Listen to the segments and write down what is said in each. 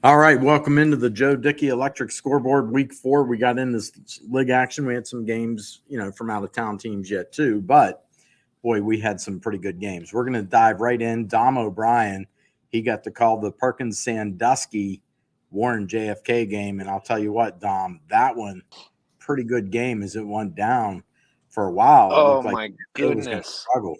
All right, welcome into the Joe Dickey Electric Scoreboard Week 4. We got in this league action. We had some games, from out-of-town teams yet too, but, boy, we had some pretty good games. We're going to dive right in. Dom O'Brien, he got to call the Perkins-Sandusky Warren JFK game, and I'll tell you what, Dom, that one, pretty good game as it went down for a while. It Oh looked like my it was going to goodness. struggle.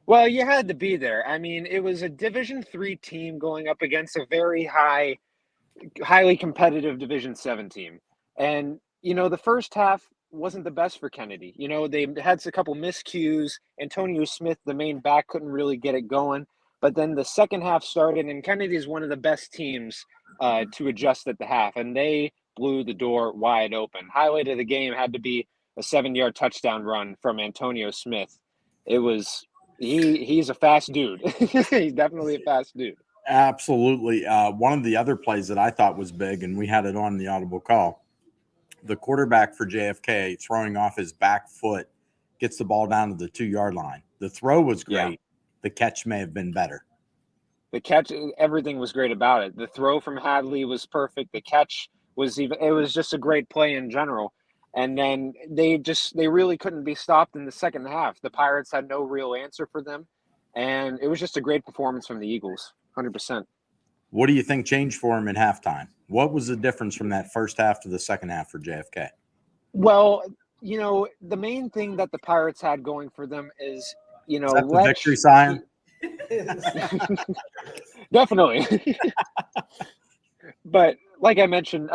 Well, you had to be there. I mean, it was a Division 3 team going up against a very highly competitive Division 7 team. And, the first half wasn't the best for Kennedy. They had a couple miscues. Antonio Smith, the main back, couldn't really get it going. But then the second half started, and Kennedy is one of the best teams to adjust at the half, and they blew the door wide open. Highlight of the game had to be a 7-yard touchdown run from Antonio Smith. It was he's a fast dude. He's definitely a fast dude. Absolutely. One of the other plays that I thought was big, and we had it on the audible call, the quarterback for JFK throwing off his back foot gets the ball down to the 2-yard line. The throw was great. Yeah. The catch may have been better. The catch, everything was great about it. The throw from Hadley was perfect. The catch it was just a great play in general. And then they really couldn't be stopped in the second half. The Pirates had no real answer for them. And it was just a great performance from the Eagles, 100%. What do you think changed for him at halftime? What was the difference from that first half to the second half for JFK? Well, the main thing that the Pirates had going for them is, Is that the victory sign? Definitely. But like I mentioned,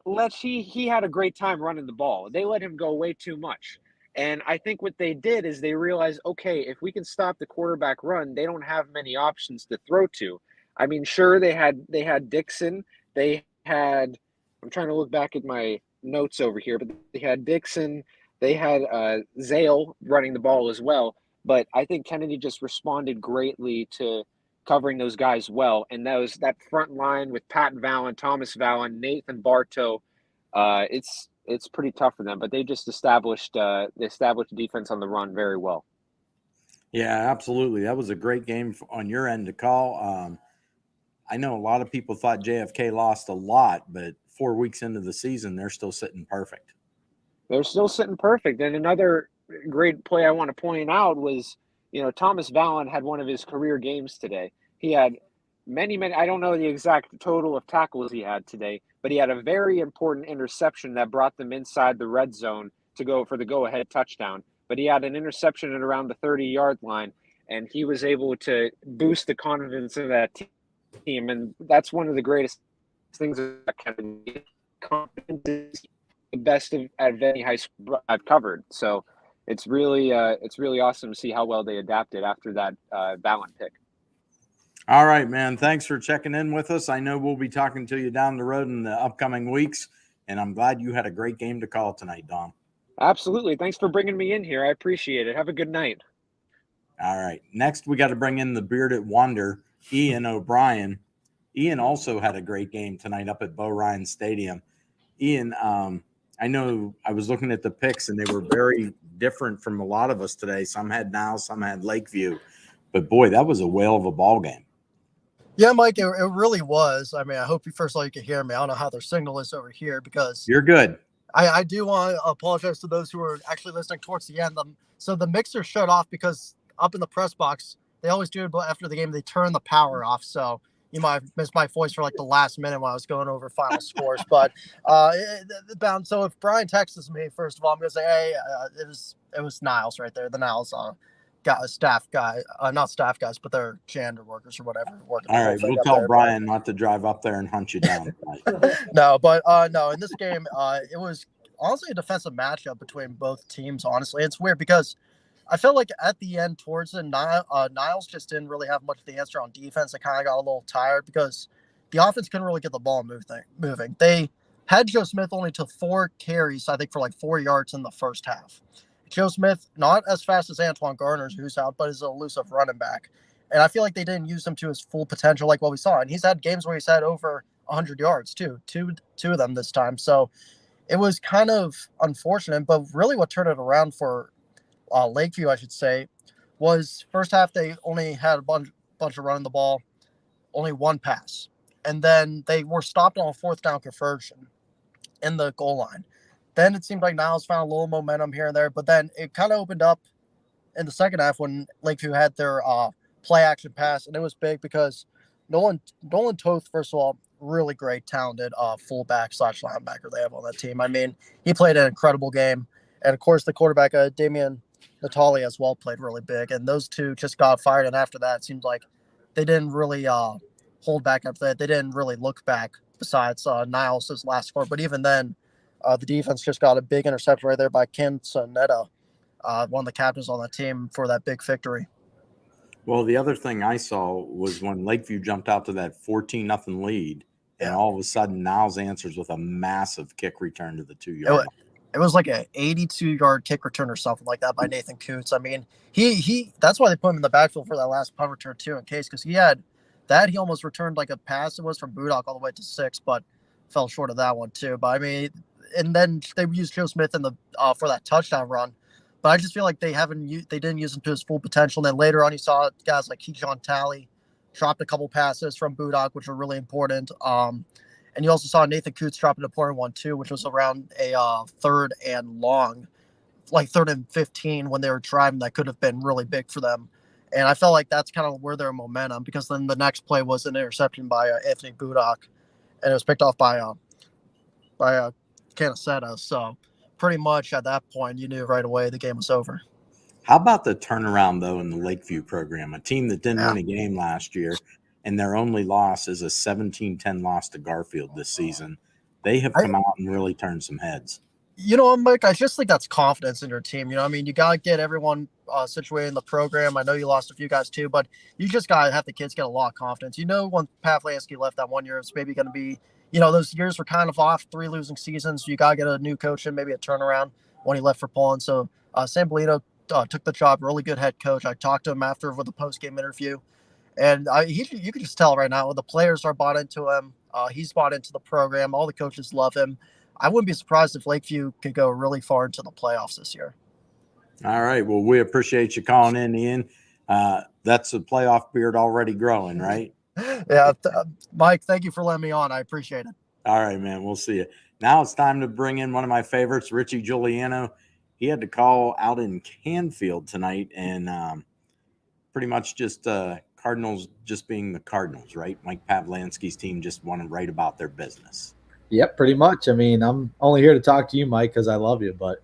Lech, he had a great time running the ball. They let him go way too much. And I think what they did is they realized, okay, if we can stop the quarterback run, they don't have many options to throw to. I mean, sure, they had Dixon. They had, I'm trying to look back at my notes over here, but they had Dixon. They had Zale running the ball as well. But I think Kennedy just responded greatly to covering those guys well. And that front line with Pat Vallon, Thomas Vallon, Nathan Bartow, it's pretty tough for them. But they just established defense on the run very well. Yeah, absolutely. That was a great game on your end to call. I know a lot of people thought JFK lost a lot, but 4 weeks into the season, they're still sitting perfect. They're still sitting perfect. And another great play I want to point out was, Thomas Vallon had one of his career games today. He had many, I don't know the exact total of tackles he had today, but he had a very important interception that brought them inside the red zone to go for the go-ahead touchdown. But he had an interception at around the 30-yard line, and he was able to boost the confidence of that team. And that's one of the greatest things that can be confidence is the best of at any high school I've covered. So it's really awesome to see how well they adapted after that Vallon pick. All right, man. Thanks for checking in with us. I know we'll be talking to you down the road in the upcoming weeks, and I'm glad you had a great game to call tonight, Dom. Absolutely. Thanks for bringing me in here. I appreciate it. Have a good night. All right. Next, we got to bring in the bearded wonder, Ian O'Brien. Ian also had a great game tonight up at Bo Ryan Stadium. Ian, I know I was looking at the picks, and they were very different from a lot of us today. Some had Niles, some had Lakeview. But, boy, that was a whale of a ball game. Yeah, Mike, it really was. I mean, I hope first of all you can hear me. I don't know how their signal is over here because you're good. I do want to apologize to those who are actually listening towards the end. So the mixer shut off because up in the press box, they always do it, but after the game, they turn the power off. So you might have missed my voice for like the last minute when I was going over final scores. But so if Brian texts me, first of all, I'm going to say, hey, it was Niles right there. The Niles got a staff guy, not staff guys, but they're janitor workers or whatever. All right, we'll tell Brian not to drive up there and hunt you down. No, in this game, it was honestly a defensive matchup between both teams. Honestly, it's weird because I felt like at the end towards the Niles just didn't really have much of the answer on defense. I kind of got a little tired because the offense couldn't really get the ball moving. They had Joe Smith only to 4 carries, I think, for like 4 yards in the first half. Joe Smith, not as fast as Antoine Garner's, who's out, but is an elusive running back. And I feel like they didn't use him to his full potential like what we saw. And he's had games where he's had over 100 yards, too. Two of them this time. So it was kind of unfortunate. But really what turned it around for Lakeview, I should say, was first half they only had a bunch of running the ball. only one pass. And then they were stopped on a fourth down conversion in the goal line. Then it seemed like Niles found a little momentum here and there, but then it kind of opened up in the second half when Lakeview had their play action pass, and it was big because Nolan Toth, first of all, really great, talented fullback / linebacker they have on that team. I mean, he played an incredible game, and of course the quarterback Damian Natali as well played really big, and those two just got fired. And after that, it seemed like they didn't really hold back after that. They didn't really look back. Besides Niles' last score, but even then, the defense just got a big interception right there by Ken Sonetta, one of the captains on the team, for that big victory. Well, the other thing I saw was when Lakeview jumped out to that 14-0 lead, and all of a sudden Niles answers with a massive kick return to the 2-yard line. It was like an 82-yard kick return or something like that by Nathan Coots. I mean, he that's why they put him in the backfield for that last punt return too, in case, because he almost returned like a pass. It was from Budock all the way to 6, but fell short of that one too. But I mean, and then they used Joe Smith in the for that touchdown run. But I just feel like they didn't use him to his full potential. And then later on, you saw guys like Keyshawn Talley dropped a couple passes from Budock, which were really important. And you also saw Nathan Coots drop an important one too, which was around a third and long, like 3rd and 15 when they were driving. That could have been really big for them. And I felt like that's kind of where their momentum, because then the next play was an interception by Anthony Budock, and it was picked off by Canacetta. So pretty much at that point, you knew right away the game was over. How about the turnaround, though, in the Lakeview program? A team that didn't win a game last year, and their only loss is a 17-10 loss to Garfield this season. They have come out and really turned some heads. You know, Mike, I just think that's confidence in your team. You know, I mean, you got to get everyone situated in the program. I know you lost a few guys too, but you just got to have the kids get a lot of confidence. You know, when Pavlansky left that 1 year, it's maybe going to be, you know, those years were kind of off, 3 losing seasons. You got to get a new coach and maybe a turnaround when he left for Poland. So Sam Bolino took the job, really good head coach. I talked to him after with a post-game interview, and you can just tell right now the players are bought into him. He's bought into the program. All the coaches love him. I wouldn't be surprised if Lakeview could go really far into the playoffs this year. All right. Well, we appreciate you calling in, Ian. That's a playoff beard already growing, right? Yeah. Mike, thank you for letting me on. I appreciate it. All right, man. We'll see you. Now it's time to bring in one of my favorites, Richie Giuliano. He had to call out in Canfield tonight, and pretty much just Cardinals just being the Cardinals, right? Mike Pavlansky's team just want to write about their business. Yep, pretty much. I mean, I'm only here to talk to you, Mike, because I love you. But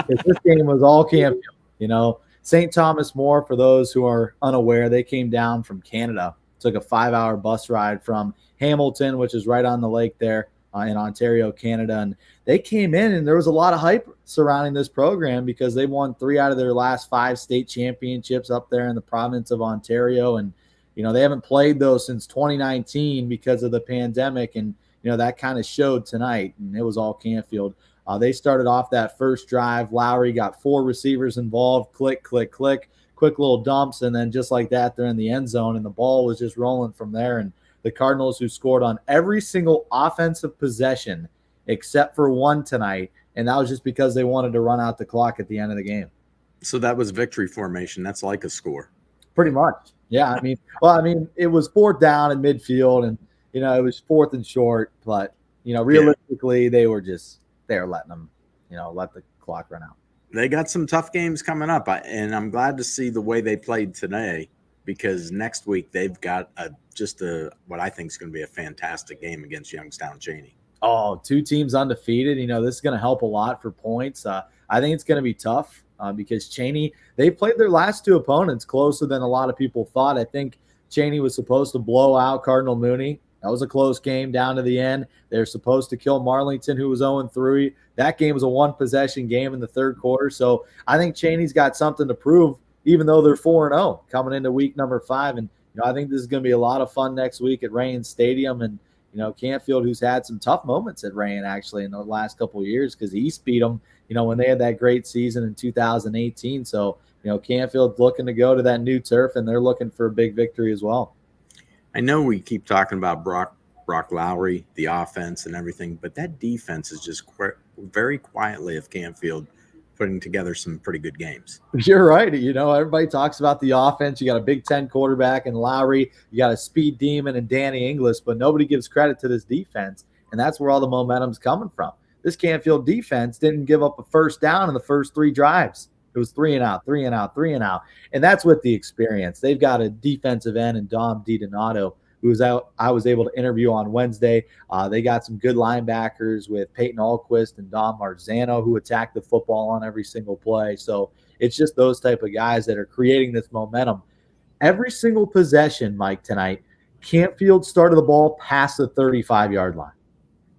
this game was all Canfield. You know, St. Thomas More, for those who are unaware, they came down from Canada, took a 5-hour bus ride from Hamilton, which is right on the lake there in Ontario, Canada. And they came in, and there was a lot of hype surrounding this program because they won 3 out of their last 5 state championships up there in the province of Ontario. And, you know, they haven't played those since 2019 because of the pandemic. And, you know, that kind of showed tonight, and it was all Canfield. They started off that first drive. Lowry got 4 receivers involved, click, click, click, quick little dumps, and then just like that, they're in the end zone, and the ball was just rolling from there. And the Cardinals, who scored on every single offensive possession except for one tonight, and that was just because they wanted to run out the clock at the end of the game. So that was victory formation. That's like a score. Pretty much. Yeah, I mean, it was 4th down in midfield, and you know, it was 4th and short, but, you know, realistically, they were letting them, you know, let the clock run out. They got some tough games coming up, and I'm glad to see the way they played today, because next week they've got what I think is going to be a fantastic game against Youngstown Cheney. Oh, 2 teams undefeated. You know, this is going to help a lot for points. I think it's going to be tough because Cheney, they played their last 2 opponents closer than a lot of people thought. I think Cheney was supposed to blow out Cardinal Mooney. That was a close game down to the end. They're supposed to kill Marlington, who was 0-3. That game was a 1-possession game in the 3rd quarter. So I think Cheney's got something to prove, even though they're 4-0 coming into week number 5. And, you know, I think this is going to be a lot of fun next week at Rayen Stadium. And, you know, Canfield, who's had some tough moments at Rayen actually in the last couple of years, because East beat them, you know, when they had that great season in 2018. So, you know, Canfield's looking to go to that new turf, and they're looking for a big victory as well. I know we keep talking about Brock Lowry, the offense and everything, but that defense is just very quietly of Canfield putting together some pretty good games. You're right. Everybody talks about the offense. You got a Big Ten quarterback in Lowry. You got a speed demon in Danny Inglis, but nobody gives credit to this defense, and that's where all the momentum's coming from. This Canfield defense didn't give up a first down in the first 3 drives. It was 3 and out, 3 and out, 3 and out, and that's with the experience. They've got a defensive end in Dom DiDonato, who was out. I was able to interview on Wednesday. They got some good linebackers with Peyton Ahlquist and Dom Marzano, who attack the football on every single play. So it's just those type of guys that are creating this momentum. Every single possession, Mike, tonight, Canfield started the ball past the 35-yard line.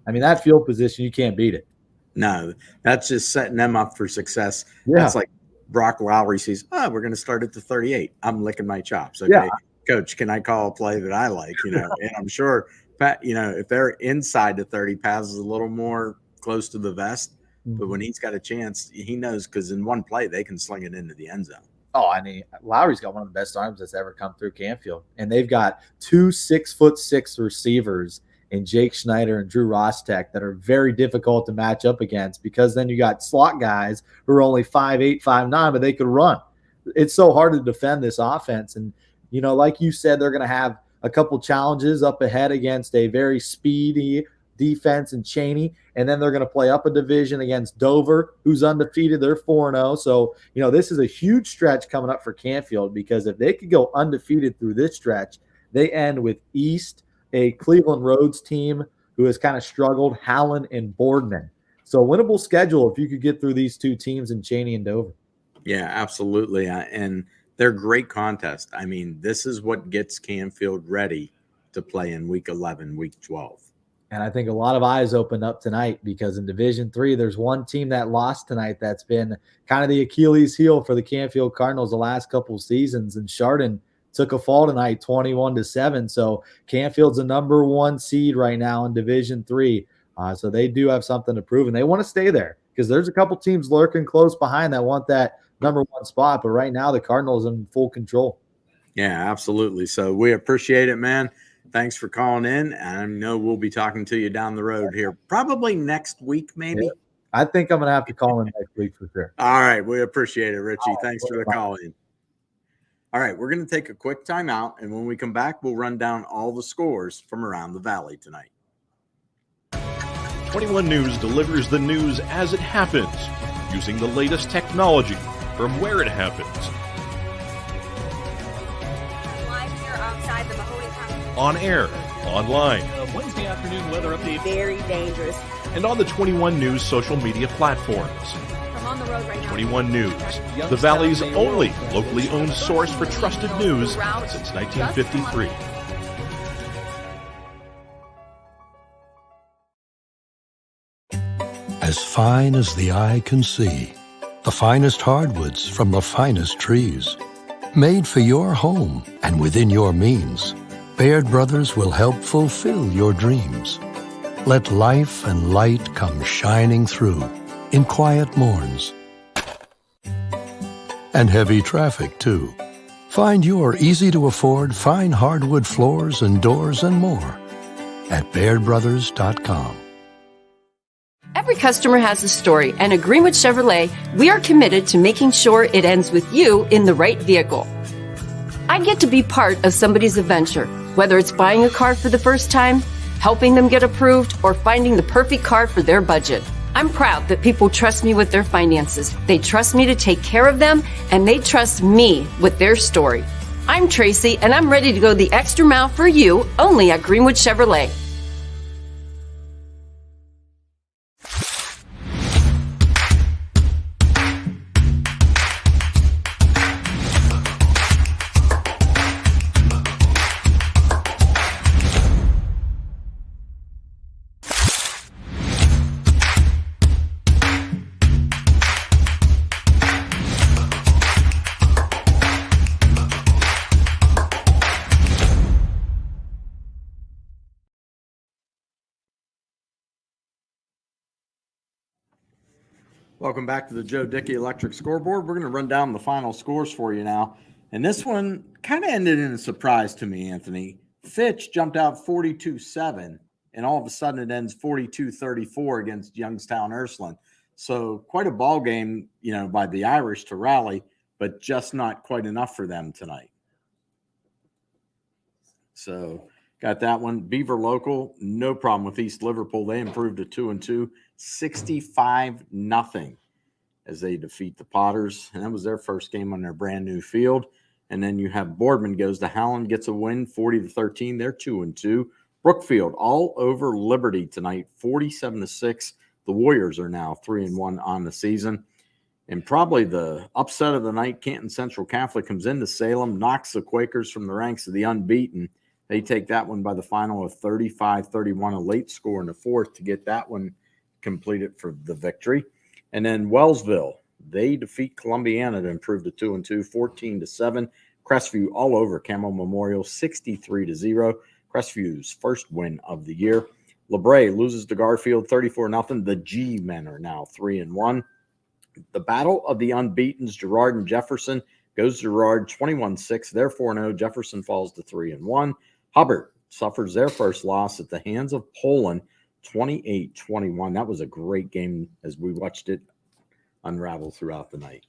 I mean, that field position, you can't beat it. No, that's just setting them up for success. Yeah. That's like Brock Lowry sees, we're going to start at the 38. I'm licking my chops. Okay, Yeah. Coach, can I call a play that I like? And I'm sure, if they're inside the 30, passes a little more close to the vest. But when he's got a chance, he knows, because in one play, they can sling it into the end zone. Oh, I mean, Lowry's got one of the best arms that's ever come through Canfield. And they've got 2 6'6" receivers in Jake Schneider and Drew Rostek that are very difficult to match up against, because then you got slot guys who are only 5'8", 5'9", but they could run. It's so hard to defend this offense. And, like you said, they're going to have a couple challenges up ahead against a very speedy defense in Cheney, and then they're going to play up a division against Dover, who's undefeated. They're 4-0. So, this is a huge stretch coming up for Canfield, because if they could go undefeated through this stretch, they end with East, a Cleveland Rhodes team who has kind of struggled, Howland and Boardman. So winnable schedule if you could get through these 2 teams in Cheney and Dover. Yeah, absolutely. And they're great contests. I mean, this is what gets Canfield ready to play in week 11, week 12. And I think a lot of eyes opened up tonight, because in Division III, there's one team that lost tonight that's been kind of the Achilles heel for the Canfield Cardinals the last couple of seasons. And Chardon took a fall tonight, 21-7. So Canfield's the number 1 seed right now in Division III. So they do have something to prove, and they want to stay there, because there's a couple teams lurking close behind that want that number 1 spot. But right now, the Cardinals are in full control. Yeah, absolutely. So we appreciate it, man. Thanks for calling in. I know we'll be talking to you down the road here, probably next week, maybe. Yeah. I think I'm going to have to call in next week for sure. All right. We appreciate it, Richie. Thanks for the call in. All right. We're going to take a quick timeout, and when we come back, we'll run down all the scores from around the valley tonight. 21 News delivers the news as it happens, using the latest technology from where it happens. Live here outside the Mahoney County. On air, online, Wednesday afternoon weather update. Very dangerous. and on the 21 News social media platforms. I'm on the road right now. 21 News, the Valley's only locally owned source for trusted news since 1953. As fine as the eye can see, the finest hardwoods from the finest trees. Made for your home and within your means, Baird Brothers will help fulfill your dreams. Let life and light come shining through in quiet morns. And heavy traffic, too. Find your easy-to-afford fine hardwood floors and doors and more at BairdBrothers.com. Every customer has a story, and at Greenwood Chevrolet, we are committed to making sure it ends with you in the right vehicle. I get to be part of somebody's adventure, whether it's buying a car for the first time, helping them get approved, or finding the perfect car for their budget. I'm proud that people trust me with their finances. They trust me to take care of them, and they trust me with their story. I'm Tracy, and I'm ready to go the extra mile for you, only at Greenwood Chevrolet. Welcome back to the Joe Dickey Electric Scoreboard. We're going to run down the final scores for you now. And this one kind of ended in a surprise to me, Anthony. Fitch jumped out 42-7, and all of a sudden it ends 42-34 against Youngstown Ursuline. So quite a ball game, by the Irish to rally, but just not quite enough for them tonight. So got that one. Beaver local, no problem with East Liverpool. They improved to 2-2, 65-0 as they defeat the Potters. And that was their first game on their brand new field. And then you have Boardman goes to Howland, gets a win, 40-13. They're 2-2. Brookfield all over Liberty tonight, 47-6. The Warriors are now 3-1 on the season. And probably the upset of the night, Canton Central Catholic comes into Salem, knocks the Quakers from the ranks of the unbeaten. They take that one by the final of 35-31, a late score in the fourth to get that one completed for the victory. And then Wellsville, they defeat Columbiana to improve to 2-2, 14-7. Crestview all over Camel Memorial, 63-0. Crestview's first win of the year. LeBray loses to Garfield, 34-0. The G-men are now 3-1. The battle of the unbeatens, Girard and Jefferson, goes to Girard, 21-6. They're 4-0. Jefferson falls to 3-1. Hubbard suffers their first loss at the hands of Poland, 28-21. That was a great game as we watched it unravel throughout the night.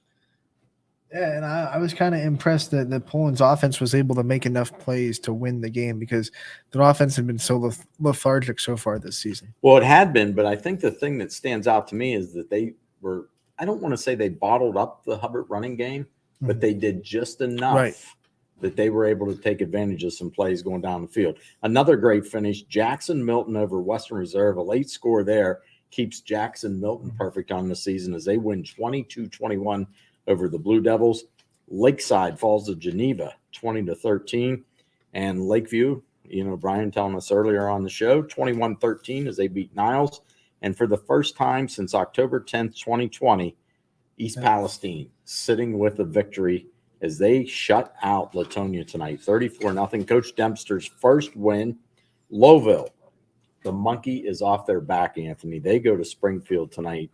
Yeah, and I was kind of impressed that Poland's offense was able to make enough plays to win the game because their offense had been so lethargic so far this season. Well, it had been, but I think the thing that stands out to me is that they were, I don't want to say they bottled up the Hubbard running game, but they did just enough that they were able to take advantage of some plays going down the field. Another great finish, Jackson Milton over Western Reserve, a late score there keeps Jackson Milton perfect on the season as they win 22-21 over the Blue Devils. Lakeside falls to Geneva 20-13. And Lakeview, Brian telling us earlier on the show, 21-13 as they beat Niles. And for the first time since October 10th, 2020, East Palestine sitting with a victory as they shut out Latonia tonight, 34-0. Coach Dempster's first win. Lowville, the monkey is off their back, Anthony. They go to Springfield tonight,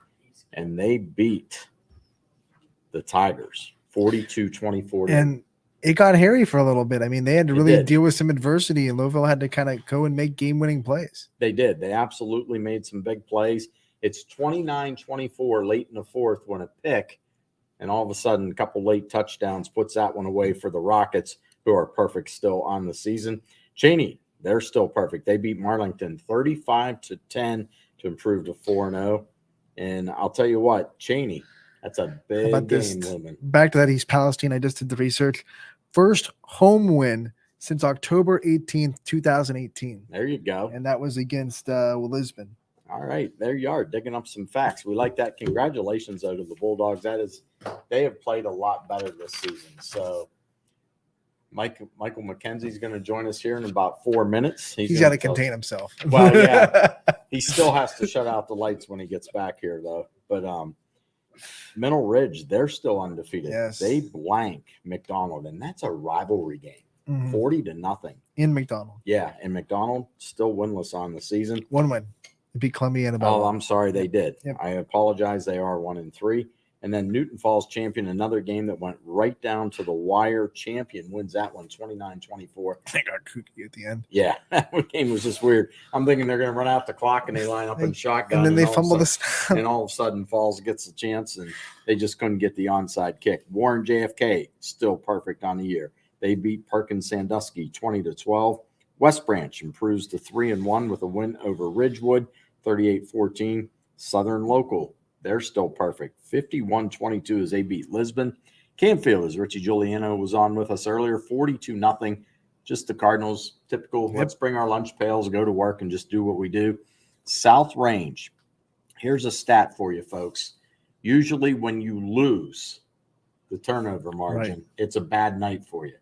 and they beat the Tigers, 42-24. And it got hairy for a little bit. I mean, they had to really deal with some adversity, and Lowville had to kind of go and make game-winning plays. They did. They absolutely made some big plays. It's 29-24 late in the fourth when a pick, and all of a sudden a couple late touchdowns puts that one away for the Rockets, who are perfect still on the season. Cheney, they're still perfect. They beat Marlington 35-10 to improve to 4-0. And I'll tell you what, Cheney, that's a big game, woman. Back to that East Palestine, I just did the research. First home win since October 18th, 2018. There you go. And that was against Lisbon. All right, there you are, digging up some facts. We like that. Congratulations, though, to the Bulldogs. They have played a lot better this season. So Michael McKenzie's going to join us here in about 4 minutes. He's got to contain himself. Well, yeah, he still has to shut out the lights when he gets back here, though. But Mineral Ridge, they're still undefeated. Yes. They blank McDonald, and that's a rivalry game, 40-0 in McDonald. Yeah, and McDonald still winless on the season. One win. Beat Columbiana. I'm sorry, they did. Yep. I apologize. They are 1-3. And then Newton Falls champion, another game that went right down to the wire. Champion wins that one 29-24. They got kooky at the end. Yeah, that game was just weird. I'm thinking they're going to run out the clock, and they line up in shotgun. And then they fumble the snap. And all of a sudden, Falls gets a chance, and they just couldn't get the onside kick. Warren JFK, still perfect on the year. They beat Perkins Sandusky 20-12. West Branch improves to 3-1 with a win over Ridgewood, 38-14. Southern Local, they're still perfect, 51-22 as they beat Lisbon. Canfield, as Richie Giuliano was on with us earlier, 42-0. Just the Cardinals, typical. Let's bring our lunch pails, go to work, and just do what we do. South Range, here's a stat for you, folks. Usually when you lose the turnover margin, it's a bad night for you.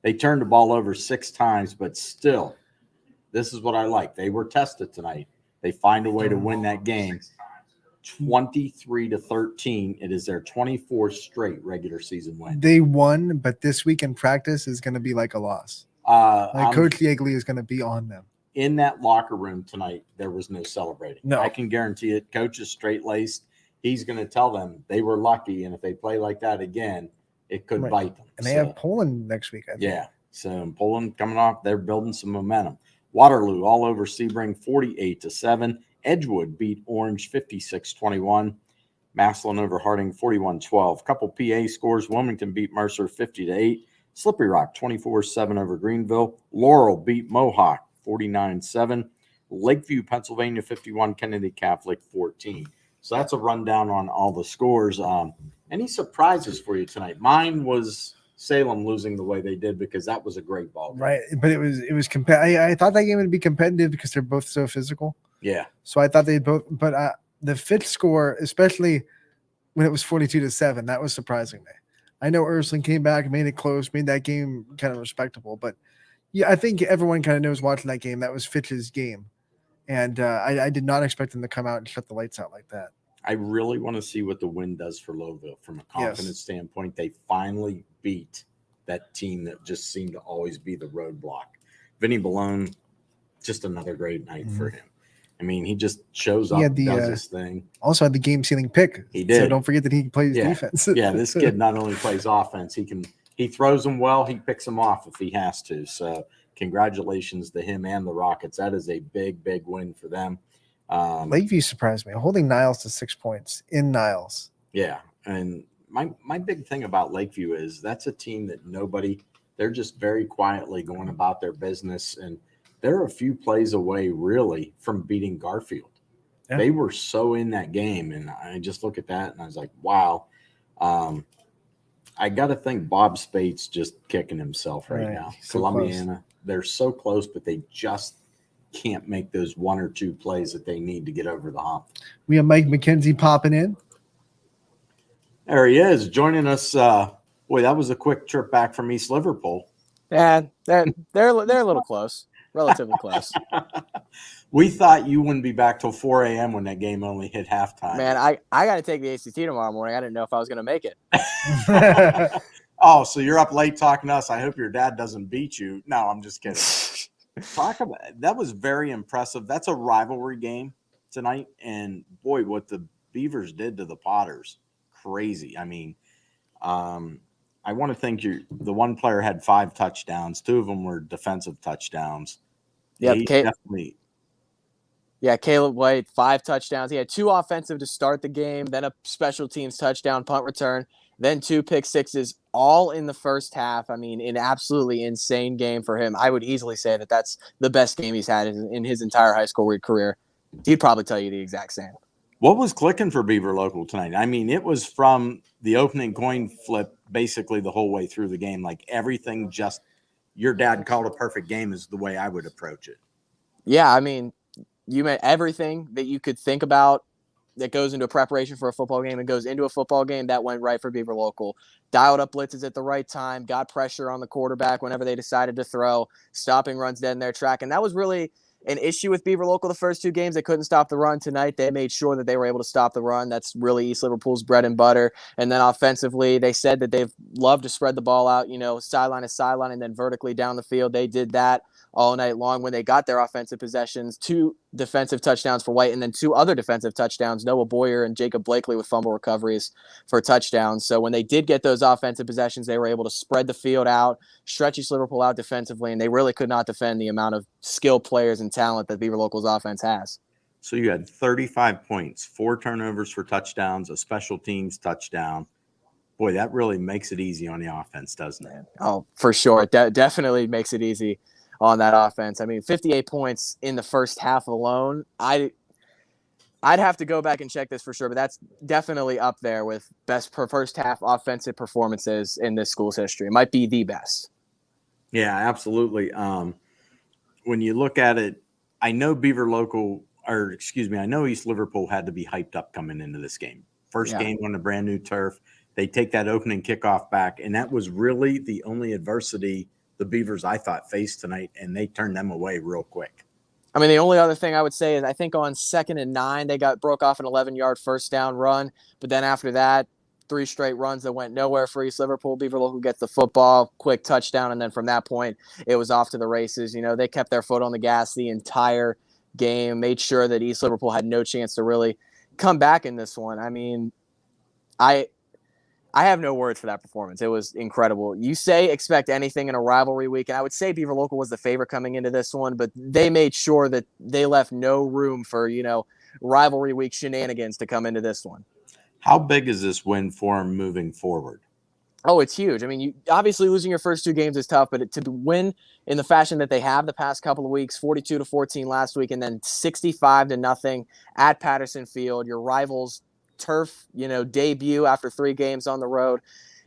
They turned the ball over 6 times, but still, this is what I like. They were tested tonight. They find a way to win that game 23-13. It is their 24th straight regular season win. They won, but this week in practice is going to be like a loss. Coach Yeagley is going to be on them. In that locker room tonight, there was no celebrating. No. I can guarantee it. Coach is straight-laced. He's going to tell them they were lucky, and if they play like that again, it could bite them. And they have Poland next week, I think. Yeah. So Poland coming off, they're building some momentum. Waterloo all over Sebring, 48-7. Edgewood beat Orange 56-21. Massillon over Harding 41-12. Couple PA scores. Wilmington beat Mercer 50-8. Slippery Rock 24-7 over Greenville. Laurel beat Mohawk 49-7. Lakeview, Pennsylvania 51. Kennedy Catholic 14. So that's a rundown on all the scores. Any surprises for you tonight? Mine was Salem losing the way they did because that was a great ball game. Right, but it was I thought that game would be competitive because they're both so physical. Yeah. So I thought they'd both, but the fifth score, especially when it was 42-7, that was surprising me. I know Ursuline came back, made it close, made that game kind of respectable, but yeah, I think everyone kind of knows watching that game that was Fitch's game, and I did not expect them to come out and shut the lights out like that. I really want to see what the win does for Lowville from a confidence standpoint. They finally beat that team that just seemed to always be the roadblock. Vinny Ballone, just another great night for him. I mean, he just shows up, does his thing. Also had the game-sealing pick. He did. So don't forget that he plays defense. Yeah, this kid not only plays offense, he throws them well, he picks them off if he has to. So congratulations to him and the Rockets. That is a big, big win for them. Lakeview surprised me, holding Niles to 6 points in Niles. Yeah, and my big thing about Lakeview is that's a team that they're just very quietly going about their business, and they're a few plays away really from beating Garfield. Yeah. They were so in that game, and I just look at that and I was like, wow. I got to think Bob Spate's just kicking himself right now. So Columbiana, they're so close, but they just can't make those one or two plays that they need to get over the hump. We have Mike McKenzie popping in. There he is joining us. Boy, that was a quick trip back from East Liverpool. Yeah, they're a little close, relatively close. We thought you wouldn't be back till 4 a.m. when that game only hit halftime. Man, I got to take the ACT tomorrow morning. I didn't know if I was going to make it. Oh, so you're up late talking to us. I hope your dad doesn't beat you. No, I'm just kidding. Talk about that was very impressive. That's a rivalry game tonight, and boy, what the Beavers did to the Potters, crazy. I mean, I want to think the one player had 5 touchdowns. 2 of them were defensive touchdowns. Yeah, definitely. Yeah, Caleb White, 5 touchdowns. He had 2 offensive to start the game, then a special teams touchdown, punt return, then 2 pick sixes, all in the first half. I mean, an absolutely insane game for him. I would easily say that that's the best game he's had in his entire high school career. He'd probably tell you the exact same. What was clicking for Beaver Local tonight? I mean, it was from the opening coin flip basically the whole way through the game. Like everything just your dad called a perfect game is the way I would approach it. Yeah, I mean, you meant everything that you could think about that goes into a preparation for a football game and goes into a football game. That went right for Beaver Local. Dialed up blitzes at the right time, got pressure on the quarterback whenever they decided to throw, stopping runs dead in their track. And that was really an issue with Beaver Local the first 2 games. They couldn't stop the run. Tonight they made sure that they were able to stop the run. That's really East Liverpool's bread and butter. And then offensively, they said that they've loved to spread the ball out, sideline to sideline and then vertically down the field. They did that all night long when they got their offensive possessions. 2 defensive touchdowns for White and then 2 other defensive touchdowns, Noah Boyer and Jacob Blakely with fumble recoveries for touchdowns. So when they did get those offensive possessions, they were able to spread the field out, stretch East Liverpool out defensively, and they really could not defend the amount of skilled players and talent that Beaver Local's offense has. So you had 35 points, 4 turnovers for touchdowns, a special teams touchdown. Boy, that really makes it easy on the offense, doesn't it? Oh, for sure. It definitely makes it easy on that offense. I mean, 58 points in the first half alone. I'd have to go back and check this for sure, but that's definitely up there with best per first half offensive performances in this school's history. It might be the best. Yeah, absolutely. When you look at it, I know I know East Liverpool had to be hyped up coming into this game. First game on a brand new turf. They take that opening kickoff back, and that was really the only adversity the Beavers, I thought, faced tonight, and they turned them away real quick. I mean, the only other thing I would say is I think on 2nd and 9, they broke off an 11-yard first down run. But then after that, 3 straight runs that went nowhere for East Liverpool. Beaver Local gets the football, quick touchdown, and then from that point, it was off to the races. They kept their foot on the gas the entire game, made sure that East Liverpool had no chance to really come back in this one. I mean, I have no words for that performance. It was incredible. You say expect anything in a rivalry week, and I would say Beaver Local was the favorite coming into this one, but they made sure that they left no room for, rivalry week shenanigans to come into this one. How big is this win for them moving forward? Oh, it's huge. I mean, you obviously losing your first 2 games is tough, but to win in the fashion that they have the past couple of weeks, 42-14 last week, and then 65-0 at Patterson Field, your rivals' turf, debut after 3 games on the road.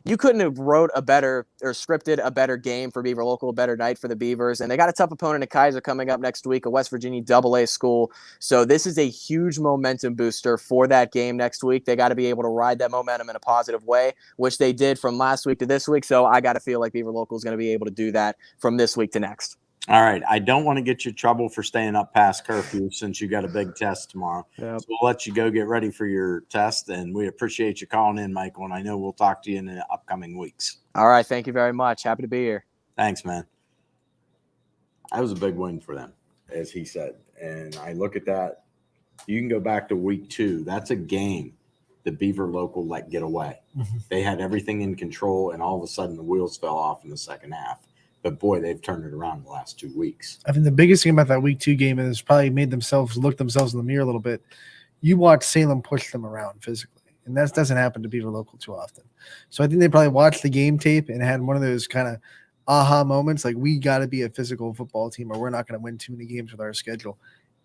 You couldn't have wrote a better or scripted a better game for Beaver Local, a better night for the Beavers. And they got a tough opponent at Kaiser coming up next week, a West Virginia AA school. So this is a huge momentum booster for that game next week. They got to be able to ride that momentum in a positive way, which they did from last week to this week. So I got to feel like Beaver Local is going to be able to do that from this week to next. All right. I don't want to get you in trouble for staying up past curfew since you got a big test tomorrow. Yep. So we'll let you go get ready for your test, and we appreciate you calling in, Michael, and I know we'll talk to you in the upcoming weeks. All right. Thank you very much. Happy to be here. Thanks, man. That was a big win for them, as he said. And I look at that. You can go back to week 2. That's a game the Beaver Local let get away. Mm-hmm. They had everything in control, and all of a sudden the wheels fell off in the second half. But, boy, they've turned it around the last 2 weeks. I think the biggest thing about that week 2 game is probably made themselves look themselves in the mirror a little bit. You watch Salem push them around physically, and that doesn't happen to Beaver Local too often. So I think they probably watched the game tape and had one of those kind of aha moments, like we got to be a physical football team or we're not going to win too many games with our schedule.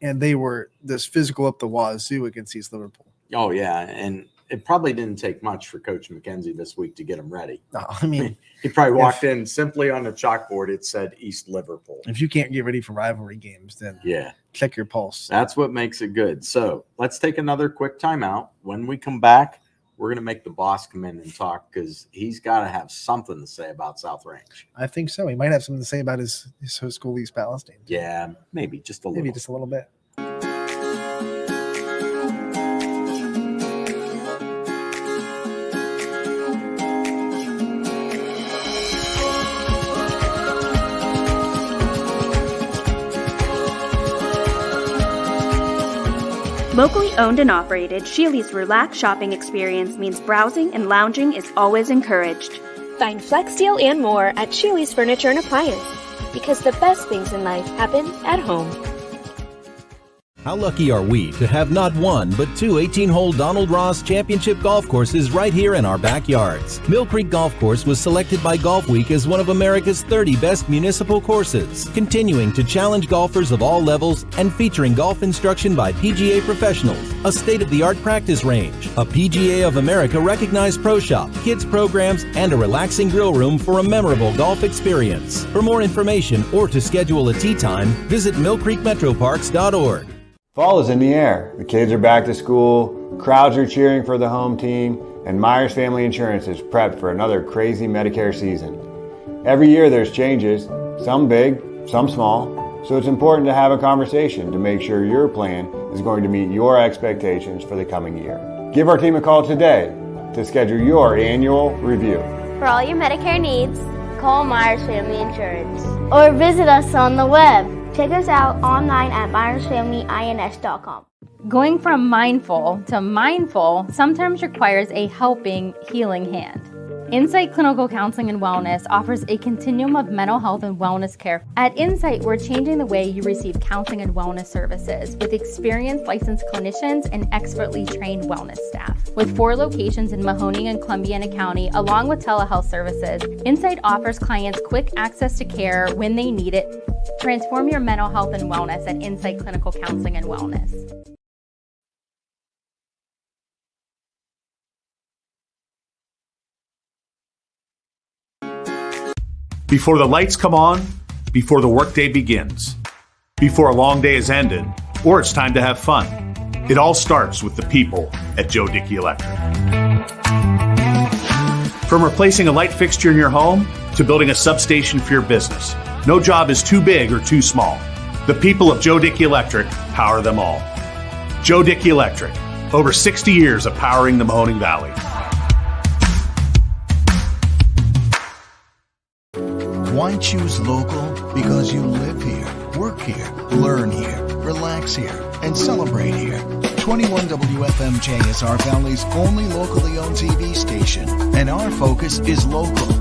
And they were this physical up the wazoo against East Liverpool. Oh, yeah, and it probably didn't take much for Coach McKenzie this week to get him ready. No, I mean, he probably walked in simply on the chalkboard. It said East Liverpool. If you can't get ready for rivalry games, then check your pulse. That's what makes it good. So let's take another quick timeout. When we come back, we're going to make the boss come in and talk because he's got to have something to say about South Range. I think so. He might have something to say about his school, East Palestine. Yeah, maybe just a little. Maybe just a little bit. Locally owned and operated, Sheely's relaxed shopping experience means browsing and lounging is always encouraged. Find Flex Deal and more at Sheely's Furniture and Appliance, because the best things in life happen at home. How lucky are we to have not one, but 2 18-hole Donald Ross Championship golf courses right here in our backyards. Mill Creek Golf Course was selected by Golf Week as one of America's 30 best municipal courses, continuing to challenge golfers of all levels and featuring golf instruction by PGA professionals, a state-of-the-art practice range, a PGA of America recognized pro shop, kids programs, and a relaxing grill room for a memorable golf experience. For more information or to schedule a tee time, visit millcreekmetroparks.org. Fall is in the air. The kids are back to school, crowds are cheering for the home team, and Myers Family Insurance is prepped for another crazy Medicare season. Every year there's changes, some big, some small, so it's important to have a conversation to make sure your plan is going to meet your expectations for the coming year. Give our team a call today to schedule your annual review. For all your Medicare needs, call Myers Family Insurance or visit us on the web. Check us out online at myersfamilyins.com. Going from mindful to mindful sometimes requires a helping, healing hand. Insight Clinical Counseling and Wellness offers a continuum of mental health and wellness care. At Insight, we're changing the way you receive counseling and wellness services with experienced licensed clinicians and expertly trained wellness staff. With 4 locations in Mahoning and Columbiana County, along with telehealth services, Insight offers clients quick access to care when they need it. Transform your mental health and wellness at Insight Clinical Counseling and Wellness. Before the lights come on, before the workday begins, before a long day is ended, or it's time to have fun, it all starts with the people at Joe Dickey Electric. From replacing a light fixture in your home to building a substation for your business, no job is too big or too small. The people of Joe Dickey Electric power them all. Joe Dickey Electric, over 60 years of powering the Mahoning Valley. Why choose local? Because you live here, work here, learn here, relax here, and celebrate here. 21 WFMJ is our Valley's only locally owned TV station, and our focus is local.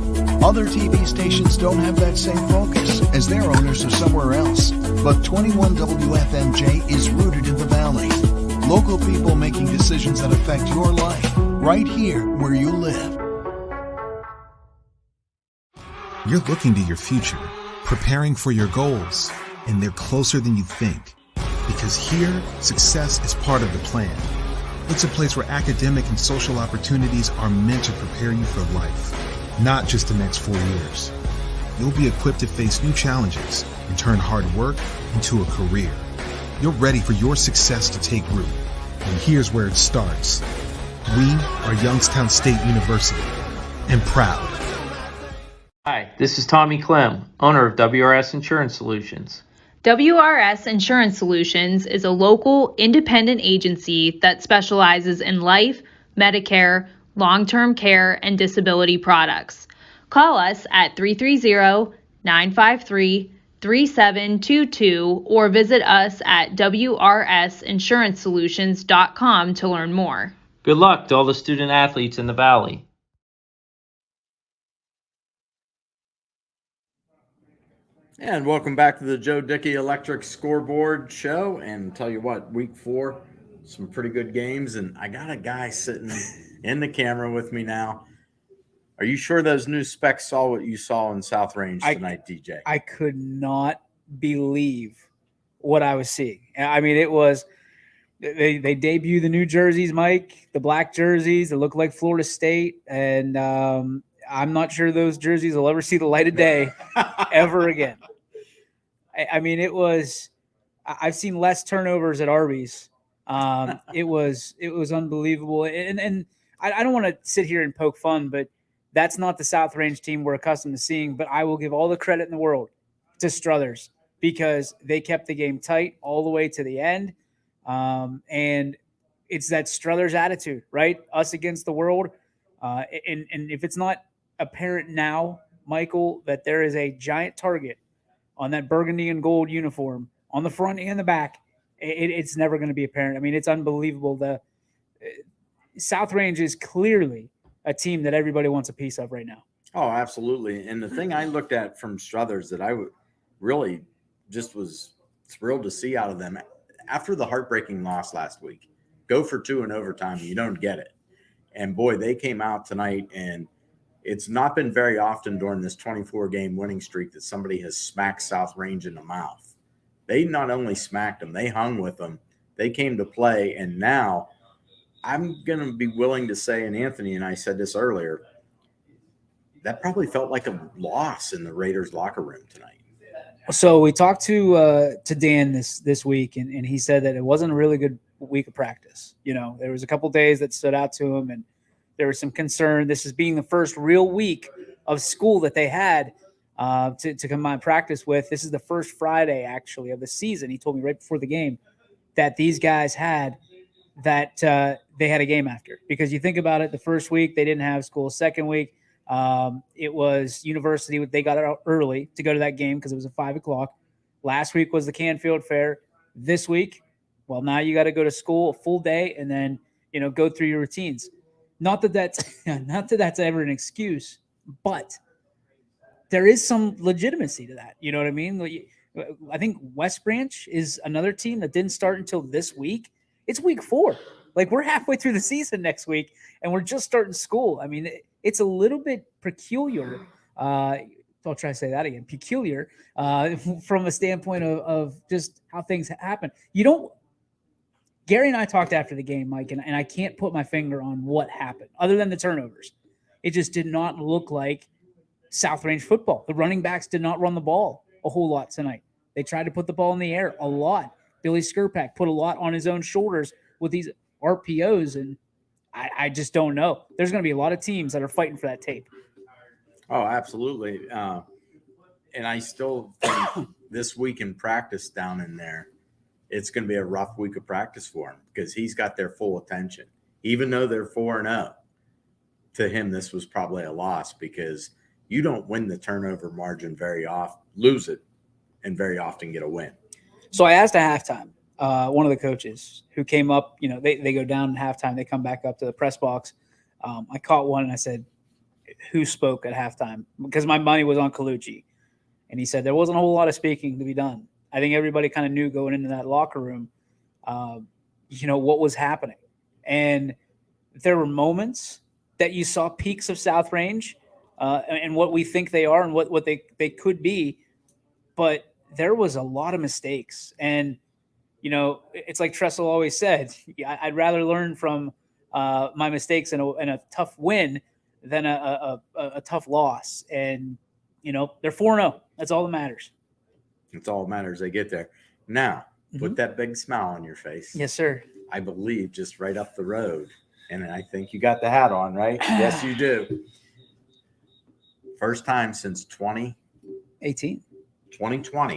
Other TV stations don't have that same focus, as their owners are somewhere else. But 21 WFMJ is rooted in the Valley. Local people making decisions that affect your life. right here where you live. You're looking to your future, preparing for your goals, and they're closer than you think. Because here, success is part of the plan. It's a place where academic and social opportunities are meant to prepare you for life, not just the next 4 years. You'll be equipped to face new challenges and turn hard work into a career. You're ready for your success to take root. And here's where it starts. We are Youngstown State University, and proud. Hi, this is Tommy Clem, owner of WRS Insurance Solutions. WRS Insurance Solutions is a local independent agency that specializes in life, Medicare, long-term care, and disability products. Call us at 330-953-3722 or visit us at wrsinsurancesolutions.com to learn more. Good luck to all the student athletes in the Valley. And welcome back to the Joe Dickey Electric Scoreboard Show. And tell you what, week 4, some pretty good games. And I got a guy sitting in the camera with me now. Are you sure those new specs saw what you saw in South Range tonight, DJ? I could not believe what I was seeing. I mean, it was they debut the new jerseys, Mike, the black jerseys that look like Florida State, and I'm not sure those jerseys will ever see the light of day ever again. I mean, it was – I've seen less turnovers at Arby's. It was unbelievable. And I don't want to sit here and poke fun, but that's not the South Range team we're accustomed to seeing. But I will give all the credit in the world to Struthers because they kept the game tight all the way to the end. And it's that Struthers attitude, right? Us against the world. And if it's not apparent now, Michael, that there is a giant target on that burgundy and gold uniform on the front and the back, it's never going to be apparent. I mean, it's unbelievable. The South Range is clearly a team that everybody wants a piece of right now. Oh, absolutely. And the thing I looked at from Struthers that I really just was thrilled to see out of them after the heartbreaking loss last week, go for 2 in overtime, you don't get it. And boy, they came out tonight, and it's not been very often during this 24-game winning streak that somebody has smacked South Range in the mouth. They not only smacked them, they hung with them. They came to play, and now I'm going to be willing to say, and Anthony and I said this earlier, that probably felt like a loss in the Raiders locker room tonight. So we talked to Dan this week, and he said that it wasn't a really good week of practice. You know, there was a couple days that stood out to him, and there was some concern. This is being the first real week of school that they had to combine practice with. This is the first Friday, actually, of the season. He told me right before the game that these guys had that they had a game after. Because you think about it, the first week they didn't have school. Second week, it was university. They got out early to go to that game because it was at 5 o'clock. Last week was the Canfield Fair. This week, well, now you got to go to school a full day and then, you know, go through your routines. Not that that's ever an excuse, but there is some legitimacy to that. You know what I mean? I think West Branch is another team that didn't start until this week. It's week 4. Like, we're halfway through the season next week, and we're just starting school. I mean, it's a little bit peculiar. I'll try to say that again. Peculiar from a standpoint of just how things happen. Gary and I talked after the game, Mike, and I can't put my finger on what happened other than the turnovers. It just did not look like South Range football. The running backs did not run the ball a whole lot tonight. They tried to put the ball in the air a lot. Billy Skirpak put a lot on his own shoulders with these RPOs, and I just don't know. There's going to be a lot of teams that are fighting for that tape. Oh, absolutely. And I still think this week in practice down in there, it's going to be a rough week of practice for him because he's got their full attention. Even though they're 4-0, to him this was probably a loss because you don't win the turnover margin very often, lose it, and very often get a win. So I asked at halftime, one of the coaches who came up, you know, they go down at halftime, they come back up to the press box. I caught one and I said, who spoke at halftime? Because my money was on Colucci. And he said there wasn't a whole lot of speaking to be done. I think everybody kind of knew going into that locker room, you know, what was happening. And there were moments that you saw peaks of South Range and what we think they are and what they could be. But there was a lot of mistakes. And, it's like Tressel always said, I'd rather learn from my mistakes in a tough win than a tough loss. And, they're 4-0. That's all that matters. It's all that matters. They get there. Now, put that big smile on your face. Yes, sir. I believe just right up the road. And I think you got the hat on, right? Yes, you do. First time since 2020.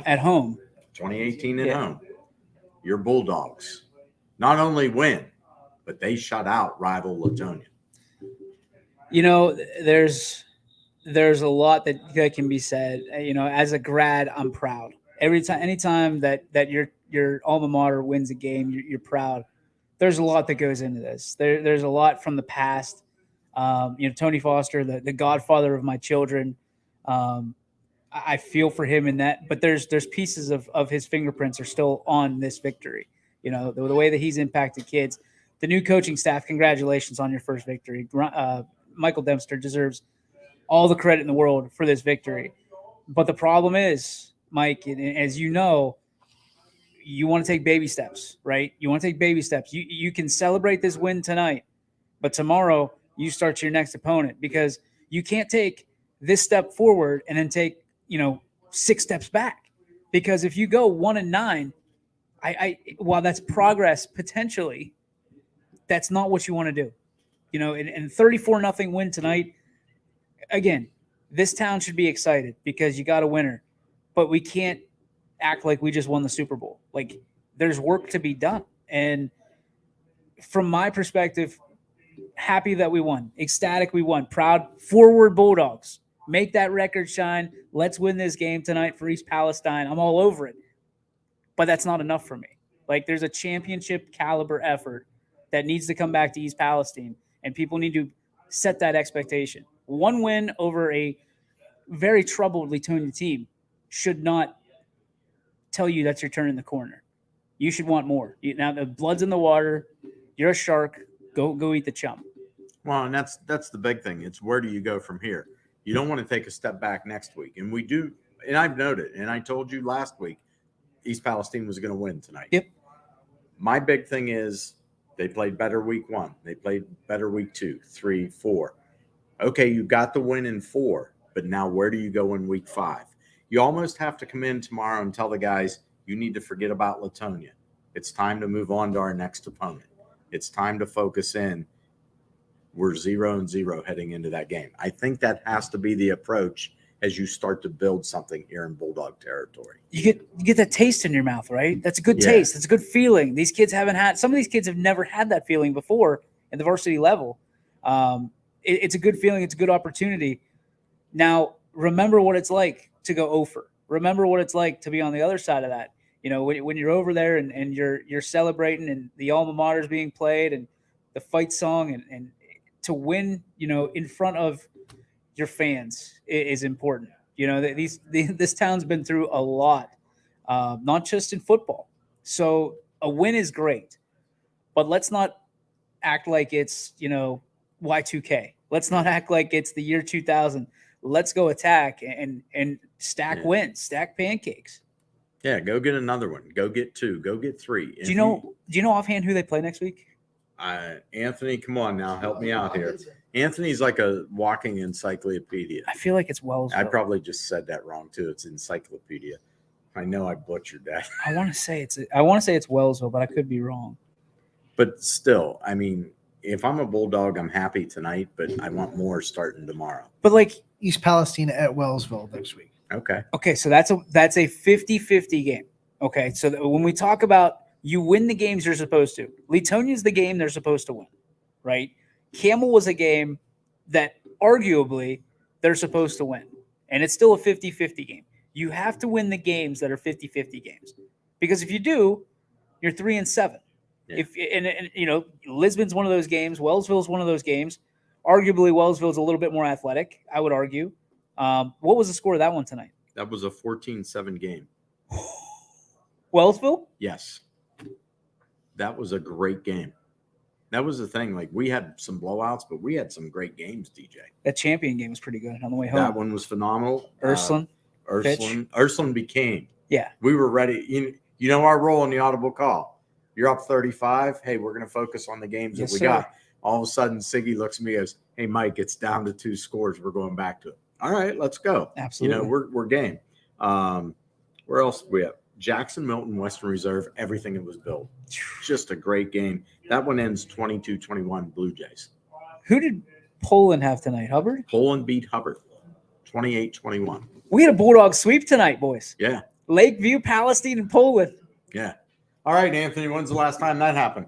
At home. 2018 at home. Your Bulldogs not only win, but they shut out rival Latonia. There's a lot that can be said. As a grad, I'm proud. Anytime that your alma mater wins a game, you're proud. There's a lot that goes into this. There's a lot from the past. Tony Foster, the godfather of my children. I feel for him in that, but there's pieces of his fingerprints are still on this victory. The way that he's impacted kids. The new coaching staff, congratulations on your first victory. Michael Dempster deserves all the credit in the world for this victory. But the problem is, Mike, as you know, you want to take baby steps, right? You want to take baby steps. You can celebrate this win tonight, but tomorrow you start your next opponent, because you can't take this step forward and then take 6 steps back. Because if you go 1-9, while that's progress potentially, that's not what you want to do. And 34-0 win tonight. Again, this town should be excited because you got a winner, but we can't act like we just won the Super Bowl. Like, there's work to be done. And from my perspective, happy that we won, ecstatic we won, proud, forward Bulldogs. Make that record shine. Let's win this game tonight for East Palestine. I'm all over it. But that's not enough for me. Like, there's a championship caliber effort that needs to come back to East Palestine, and people need to set that expectation. One win over a very troubled Latonia team should not tell you that you're turning the corner. You should want more. Now the blood's in the water. You're a shark. Go eat the chum. Well, and that's the big thing. It's where do you go from here? You don't want to take a step back next week. And we do, and I've noted, and I told you last week, East Palestine was going to win tonight. Yep. My big thing is they played better week 1. They played better week 2, 3, 4. Okay, you got the win in 4, but now where do you go in week 5? You almost have to come in tomorrow and tell the guys, you need to forget about Latonia. It's time to move on to our next opponent. It's time to focus in. We're 0-0 heading into that game. I think that has to be the approach as you start to build something here in Bulldog territory. You get that taste in your mouth, right? That's a good taste. That's a good feeling. These kids some of these kids have never had that feeling before at the varsity level. It's a good feeling. It's a good opportunity. Now, remember what it's like to go over. Remember what it's like to be on the other side of that. When you're over there and you're celebrating and the alma mater is being played and the fight song and to win, in front of your fans is important. This town's been through a lot, not just in football. So a win is great, but let's not act like it's, Y2K. Let's not act like it's the year 2000. Let's go attack and stack wins, stack pancakes. Yeah, go get another one. Go get 2. Go get 3. Do you know offhand who they play next week? Anthony, come on now, help me out here. Anthony's like a walking encyclopedia. I feel like it's Wellsville. I probably just said that wrong too. It's encyclopedia. I know I butchered that. I want to say it's Wellsville, but I could be wrong. But still, I mean, if I'm a Bulldog, I'm happy tonight, but I want more starting tomorrow. But like East Palestine at Wellsville next week. Okay, so that's a 50-50 game. Okay, so when we talk about you win the games you're supposed to, Latonia's the game they're supposed to win, right? Camel was a game that arguably they're supposed to win, and it's still a 50-50 game. You have to win the games that are 50-50 games, because if you do, you're 3-7. Yeah. If Lisbon's one of those games, Wellsville's one of those games. Arguably, Wellsville's a little bit more athletic, I would argue. What was the score of that one tonight? That was a 14-7 game. Wellsville? Yes. That was a great game. That was the thing. Like, we had some blowouts, but we had some great games, DJ. That champion game was pretty good on the way home. That one was phenomenal. Ursuline. Ursuline became. Yeah. We were ready. You know our role in the audible call. You're up 35. Hey, we're going to focus on the games that we got. All of a sudden, Siggy looks at me and goes, hey, Mike, it's down to 2 scores. We're going back to it. All right, let's go. Absolutely. We're game. Where else do we have? Jackson, Milton, Western Reserve, everything that was built. Just a great game. That one ends 22-21 Blue Jays. Who did Poland have tonight, Hubbard? Poland beat Hubbard 28-21. We had a Bulldog sweep tonight, boys. Yeah. Lakeview, Palestine, and Poland. Yeah. All right, Anthony, when's the last time that happened?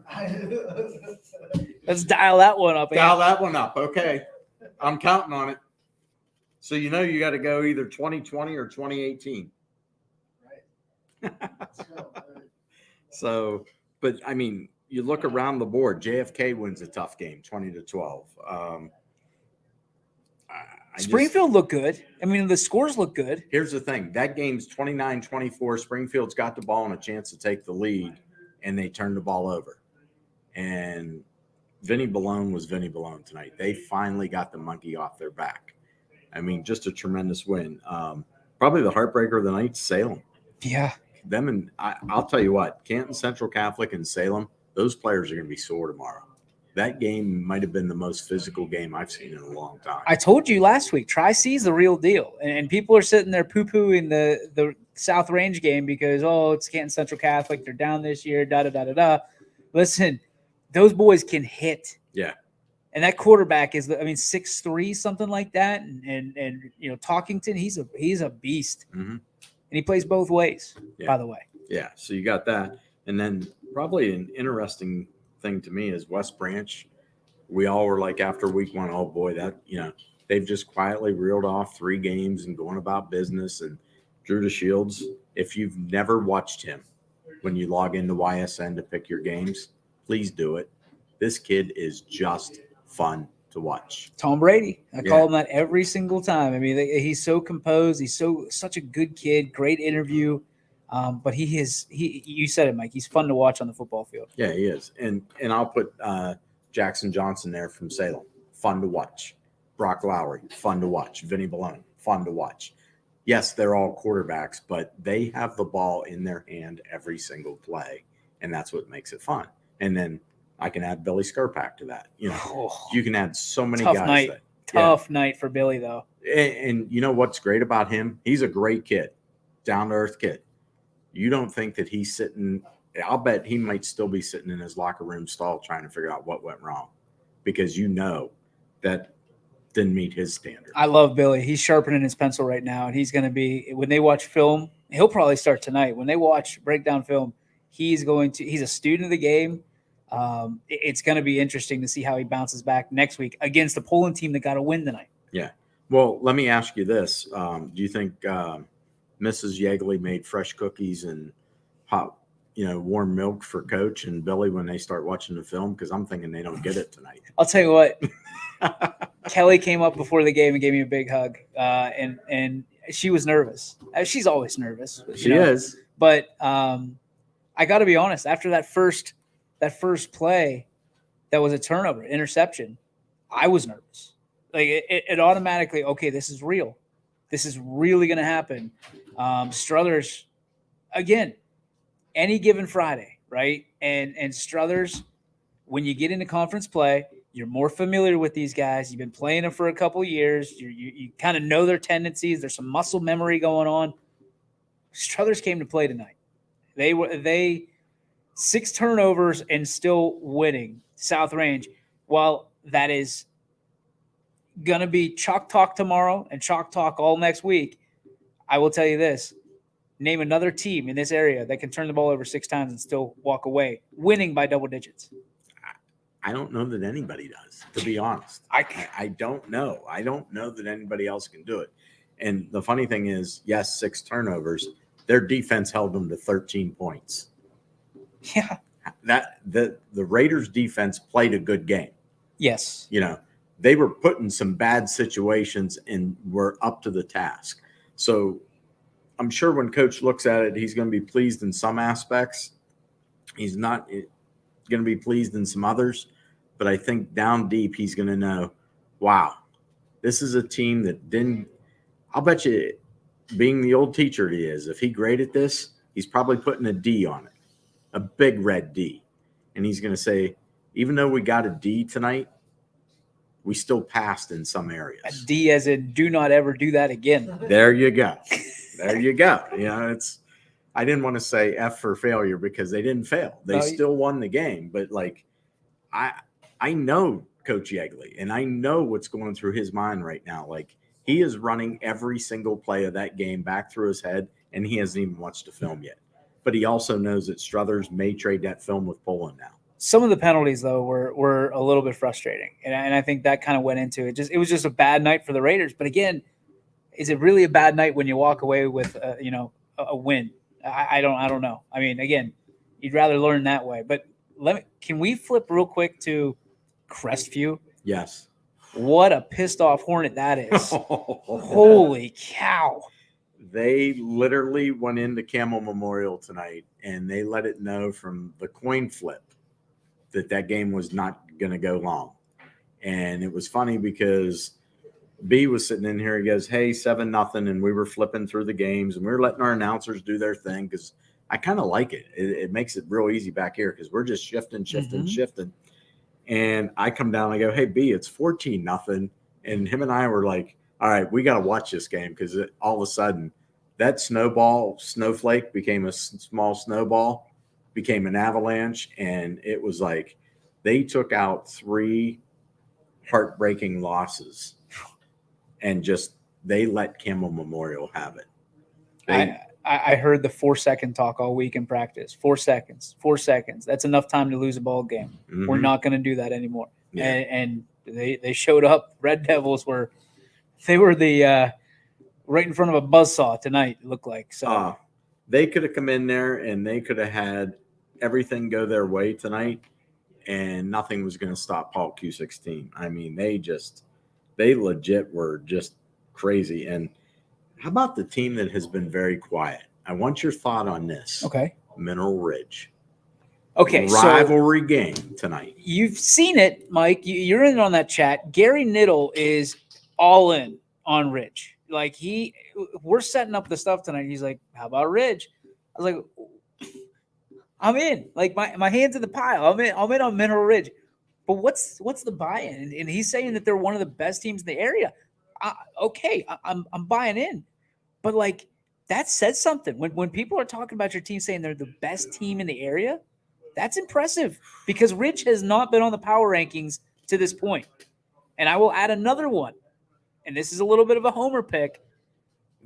Let's dial that one up. Dial that one up. Okay. I'm counting on it. So you got to go either 2020 or 2018. Right. So, but I mean, you look around the board. JFK wins a tough game, 20-12. Springfield looked good. I mean, the scores look good. Here's the thing. That game's 29-24. Springfield's got the ball and a chance to take the lead, and they turned the ball over. And Vinny Balone was Vinny Balone tonight. They finally got the monkey off their back. I mean, just a tremendous win. Probably the heartbreaker of the night, Salem. Yeah. Them and I'll tell you what, Canton Central Catholic and Salem, those players are going to be sore tomorrow. That game might have been the most physical game I've seen in a long time. I told you last week, Tri-C is the real deal. And people are sitting there poo-pooing the South Range game because, it's Canton Central Catholic. They're down this year, da-da-da-da-da. Listen, those boys can hit. Yeah. And that quarterback is, 6'3", something like that. And Talkington, he's a beast. Mm-hmm. And he plays both ways, by the way. Yeah, so you got that. And then probably an interesting thing to me is West Branch. We all were like, after week 1, oh boy, they've just quietly reeled off 3 games and going about business. And Drew DeShields, if you've never watched him when you log into YSN to pick your games, please do it. This kid is just fun to watch. Tom Brady. I call him that every single time. I mean, he's so composed. He's such a good kid. Great interview. But you said it, Mike. He's fun to watch on the football field. Yeah, he is. And I'll put Jackson Johnson there from Salem. Fun to watch. Brock Lowry. Fun to watch. Vinny Balone. Fun to watch. Yes, they're all quarterbacks, but they have the ball in their hand every single play, and that's what makes it fun. And then I can add Billy Skirpak to that. You can add so many guys. Tough night for Billy, though. And you know what's great about him? He's a great kid, down-to-earth kid. You don't think that he's sitting – I'll bet he might still be sitting in his locker room stall trying to figure out what went wrong because that didn't meet his standard. I love Billy. He's sharpening his pencil right now, and he's going to be – when they watch film, he'll probably start tonight. When they watch breakdown film, he's a student of the game. It's going to be interesting to see how he bounces back next week against the Poland team that got a win tonight. Yeah. Well, let me ask you this. Do you think Mrs. Yeagley made fresh cookies and hot, warm milk for Coach and Billy when they start watching the film? Because I'm thinking they don't get it tonight. I'll tell you what. Kelly came up before the game and gave me a big hug, and she was nervous. She's always nervous. She is. But I got to be honest. After that first play, that was a turnover, interception, I was nervous. Like it automatically, okay, this is real. This is really going to happen. Struthers, again, any given Friday, right? And Struthers, when you get into conference play, you're more familiar with these guys. You've been playing them for a couple of years. You kind of know their tendencies. There's some muscle memory going on. Struthers came to play tonight. They 6 turnovers and still winning South Range. While that is going to be chalk talk tomorrow and chalk talk all next week, I will tell you this. Name another team in this area that can turn the ball over 6 times and still walk away winning by double digits. I don't know that anybody does, to be honest. I don't know. I don't know that anybody else can do it. And the funny thing is, yes, 6 turnovers. Their defense held them to 13 points. Yeah. The Raiders defense played a good game. Yes. They were put in some bad situations and were up to the task. So I'm sure when Coach looks at it, he's going to be pleased in some aspects. He's not going to be pleased in some others. but I think down deep he's going to know, wow, this is a team that didn't – I'll bet you, being the old teacher he is, if he graded this, he's probably putting a D on it, a big red D. And he's going to say, even though we got a D tonight, we still passed in some areas. A D as in do not ever do that again. There you go. There you go. You know, I didn't want to say F for failure because they didn't fail. They still won the game. But, like, I know Coach Yeagley, and I know what's going through his mind right now. Like, he is running every single play of that game back through his head, and he hasn't even watched the film yet. But he also knows that Struthers may trade that film with Poland now. Some of the penalties, though, were a little bit frustrating, and I think that kind of went into it. It was just a bad night for the Raiders. But again, is it really a bad night when you walk away with a win? I don't know. I mean, again, you'd rather learn that way. But can we flip real quick to Crestview? Yes. What a pissed off Hornet that is! Holy cow! They literally went into Camel Memorial tonight, and they let it know from the coin flip that game was not going to go long. And it was funny because B was sitting in here. He goes, hey, 7-0. And we were flipping through the games, and we were letting our announcers do their thing because I kind of like it. It makes it real easy back here because we're just shifting. And I come down and I go, hey, B, it's 14-0. And him and I were like, all right, we got to watch this game because all of a sudden that snowflake became a small snowball, became an avalanche, and it was like they took out 3 heartbreaking losses and just they let Camel Memorial have it. I heard the 4-second talk all week in practice. 4 seconds. That's enough time to lose a ball game. Mm-hmm. We're not going to do that anymore. Yeah. And they showed up. Red Devils were the right in front of a buzzsaw tonight, it looked like. So they could have come in there and they could have had everything go their way tonight, and nothing was going to stop Paul Cusick's team. I mean, they legit were just crazy. And how about the team that has been very quiet? I want your thought on this. Okay. Mineral Ridge. Okay. Rivalry game tonight. You've seen it, Mike. You're in on that chat. Gary Niddle is all in on Ridge. Like we're setting up the stuff tonight. He's like, how about Ridge? I was like, I'm in. Like my hand's in the pile. I'm in on Mineral Ridge. But what's the buy-in? And he's saying that they're one of the best teams in the area. I'm buying in. But like that says something. When people are talking about your team saying they're the best team in the area, that's impressive because Ridge has not been on the power rankings to this point. And I will add another one. And this is a little bit of a homer pick.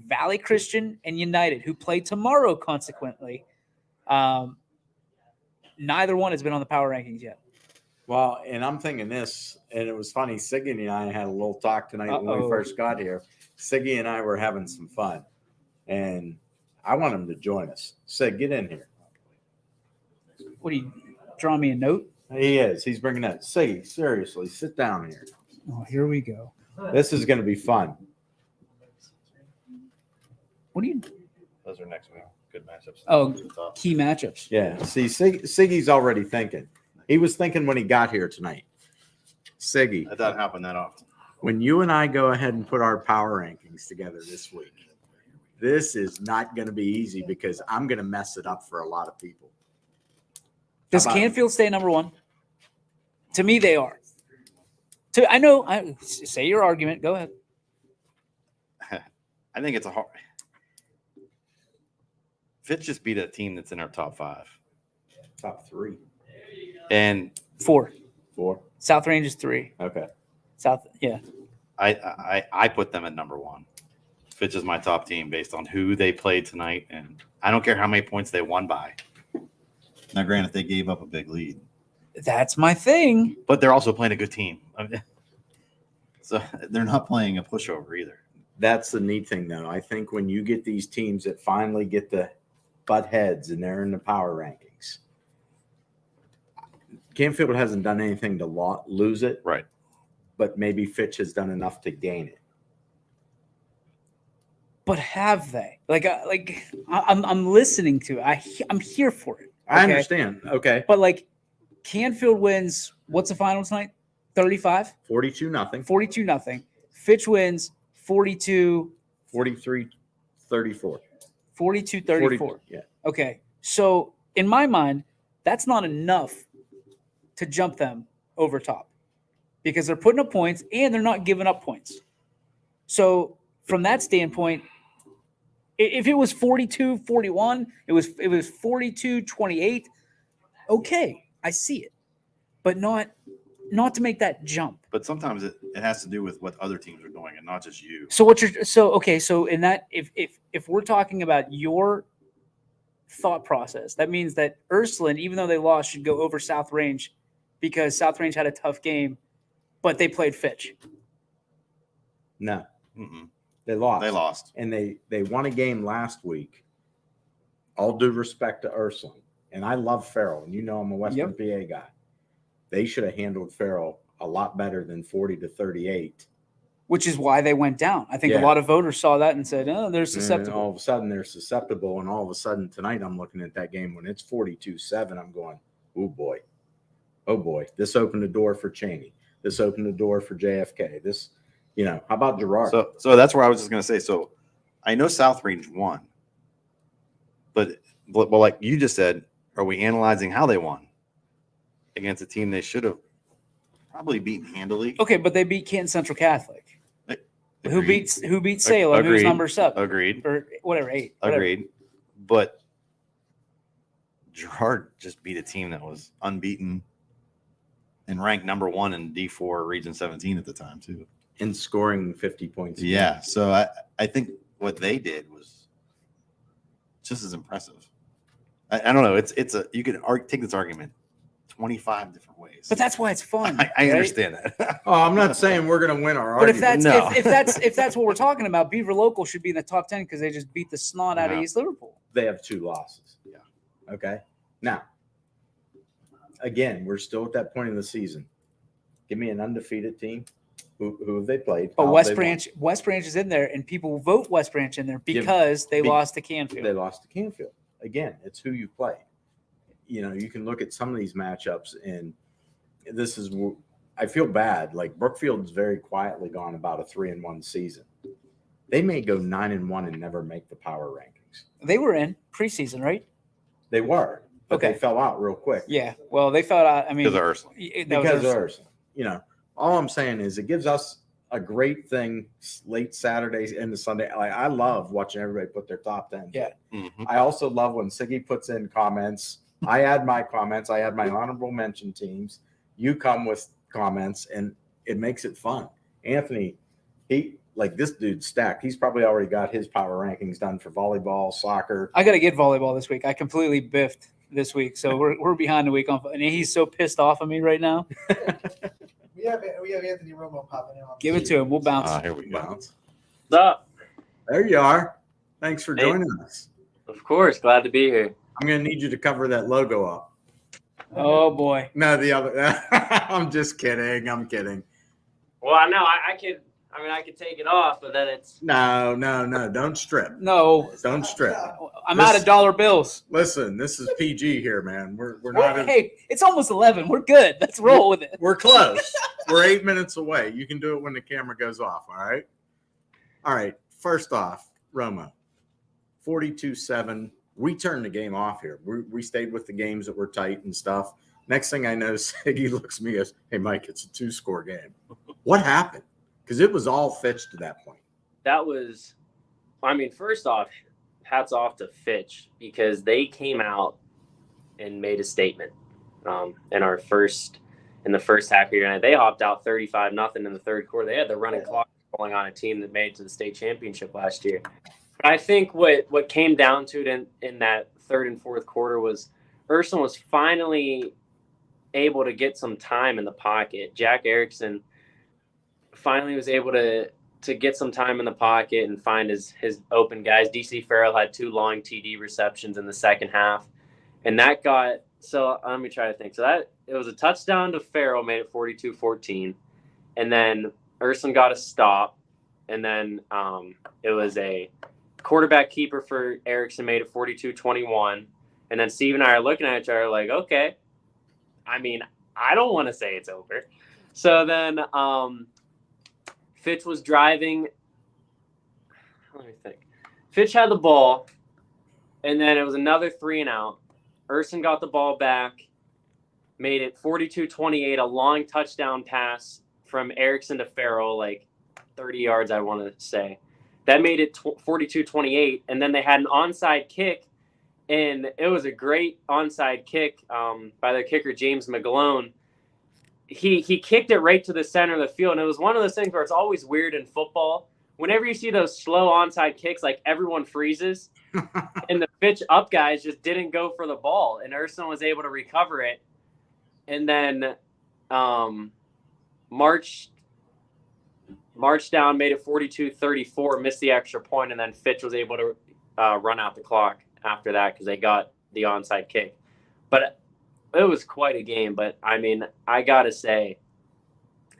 Valley Christian and United, who play tomorrow consequently. Neither one has been on the power rankings yet. Well, and I'm thinking this, and it was funny. Siggy and I had a little talk tonight when we first got here. Siggy and I were having some fun, and I want him to join us. Sig, get in here. What are you drawing me a note? He is. He's bringing that. Siggy, seriously, sit down here. Oh, here we go. This is going to be fun. What do you? Those are next week. Good matchups. Oh, key matchups. Yeah. See, Siggy's already thinking. He was thinking when he got here tonight. Siggy. That doesn't happen that often. When you and I go ahead and put our power rankings together this week, this is not going to be easy because I'm going to mess it up for a lot of people. Does Canfield stay number one? To me, they are. Say your argument. Go ahead. I think it's a hard. Fitz just beat a team that's in our top 5. Top 3. And 4. South Range is 3. Okay. South, yeah. I put them at number 1. Fitz is my top team based on who they played tonight, and I don't care how many points they won by. Now, granted, they gave up a big lead. That's my thing. But they're also playing a good team. So they're not playing a pushover either. That's the neat thing, though. I think when you get these teams that finally get the butt heads and they're in the power rankings, Canfield hasn't done anything to lose it. Right. But maybe Fitch has done enough to gain it. But have they? I'm listening to it. I'm here for it. I understand. Okay. But like, Canfield wins. What's the final tonight? 35? 42-0. 42-0. Fitch wins 42. 43-34. 42-34. Yeah. Okay. So in my mind, that's not enough to jump them over top because they're putting up points and they're not giving up points. So from that standpoint, if it was 42-41, it was 42-28, okay, I see it. But not to make that jump. But sometimes it has to do with what other teams are doing and not just you. So so in that if we're talking about your thought process, that means that Ursuline, even though they lost, should go over South Range because South Range had a tough game, but they played Fitch. No. Mm-mm. They lost. They lost. And they won a game last week. All due respect to Ursuline. And I love Farrell. And I'm a Western PA guy. They should have handled Farrell a lot better than 40-38. Which is why they went down. I think a lot of voters saw that and said, oh, they're susceptible. And all of a sudden they're susceptible. And all of a sudden tonight I'm looking at that game when it's 42-7. I'm going, oh boy. Oh boy. This opened the door for Cheney. This opened the door for JFK. This, how about Girard? So that's where I was just going to say. So I know South Range won. But like you just said, are we analyzing how they won against a team they should have probably beaten handily? Okay, but they beat Canton Central Catholic. Who beat Salem? Agreed. Who's number 7? Agreed. Or whatever, 8. Whatever. Agreed. But Girard just beat a team that was unbeaten and ranked number 1 in D4 Region 17 at the time too. And scoring 50 points. Yeah. So I think what they did was just as impressive. I don't know. You could take this argument 25 different ways. But that's why it's fun. I understand that. Oh, I'm not saying we're going to win our But argument. if that's what we're talking about, Beaver Local should be in the top 10 because they just beat the snot out of East Liverpool. They have 2 losses. Yeah. Okay. Now, again, we're still at that point in the season. Give me an undefeated team. Who have they played? But West Branch is in there, and people vote West Branch in there because they lost to Canfield. They lost to Canfield. Again, it's who you play. You can look at some of these matchups, and this is I feel bad. Like Brookfield's very quietly gone about a 3-1 season. They may go 9-1 and never make the power rankings. They were in preseason, right? They were, but they fell out real quick. Yeah, well, they fell out. I mean, because of Ursuline. Because of Ursuline. All I'm saying is it gives us a great thing late Saturdays into Sunday. Like I love watching everybody put their top 10. Yeah. Mm-hmm. I also love when Siggy puts in comments. I add my comments. I add my honorable mention teams. You come with comments, and it makes it fun. Anthony, this dude's stacked. He's probably already got his power rankings done for volleyball, soccer. I got to get volleyball this week. I completely biffed this week, so we're behind the week on. And he's so pissed off at me right now. We have Anthony Romo popping in. Give it to him. We'll bounce. Here we go. What's up? There you are. Thanks for joining us. Of course, glad to be here. I'm going to need you to cover that logo up. Oh boy. No, the other. I'm just kidding. I'm kidding. Well, I know I could take it off, but then it's No. Don't strip. No. Don't strip. I'm out of dollar bills. Listen, this is PG here, man. We're not. Hey, it's almost 11. We're good. Let's roll with it. We're close. We're 8 minutes away. You can do it when the camera goes off. All right. All right. First off, Romo, 42-7. We turned the game off here. We stayed with the games that were tight and stuff. Next thing I know, Siggy looks at me and goes, "Hey, Mike, it's a 2-score game." What happened? Because it was all Fitch to that point. that was, first off, hats off to Fitch because they came out and made a statement. In the first half here, they hopped out 35-0 in the third quarter. They had the running clock going on a team that made it to the state championship last year. But I think what came down to it in that third and fourth quarter was Ursuline was finally able to get some time in the pocket. Jack Erickson finally was able to get some time in the pocket and find his open guys. DC Farrell had 2 long TD receptions in the second half. And that got – so let me try to think. So it was a touchdown to Farrell, made it 42-14. And then Ursuline got a stop. And then it was a quarterback keeper for Erickson, made it 42-21. And then Steve and I are looking at each other like, okay, I mean, I don't want to say it's over. So then Fitch was driving. Let me think. Fitch had the ball, and then it was another 3-and-out. Urson got the ball back, made it 42-28, a long touchdown pass from Erickson to Farrell, like 30 yards, I want to say. That made it 42-28, and then they had an onside kick, and it was a great onside kick by their kicker, James McGlone. He kicked it right to the center of the field, and it was one of those things where it's always weird in football. Whenever you see those slow onside kicks, like everyone freezes, and the Fitch up guys just didn't go for the ball, and Urson was able to recover it, and then marched down, made it 42-34, missed the extra point, and then Fitch was able to run out the clock after that because they got the onside kick. But it was quite a game. But, I mean, I got to say,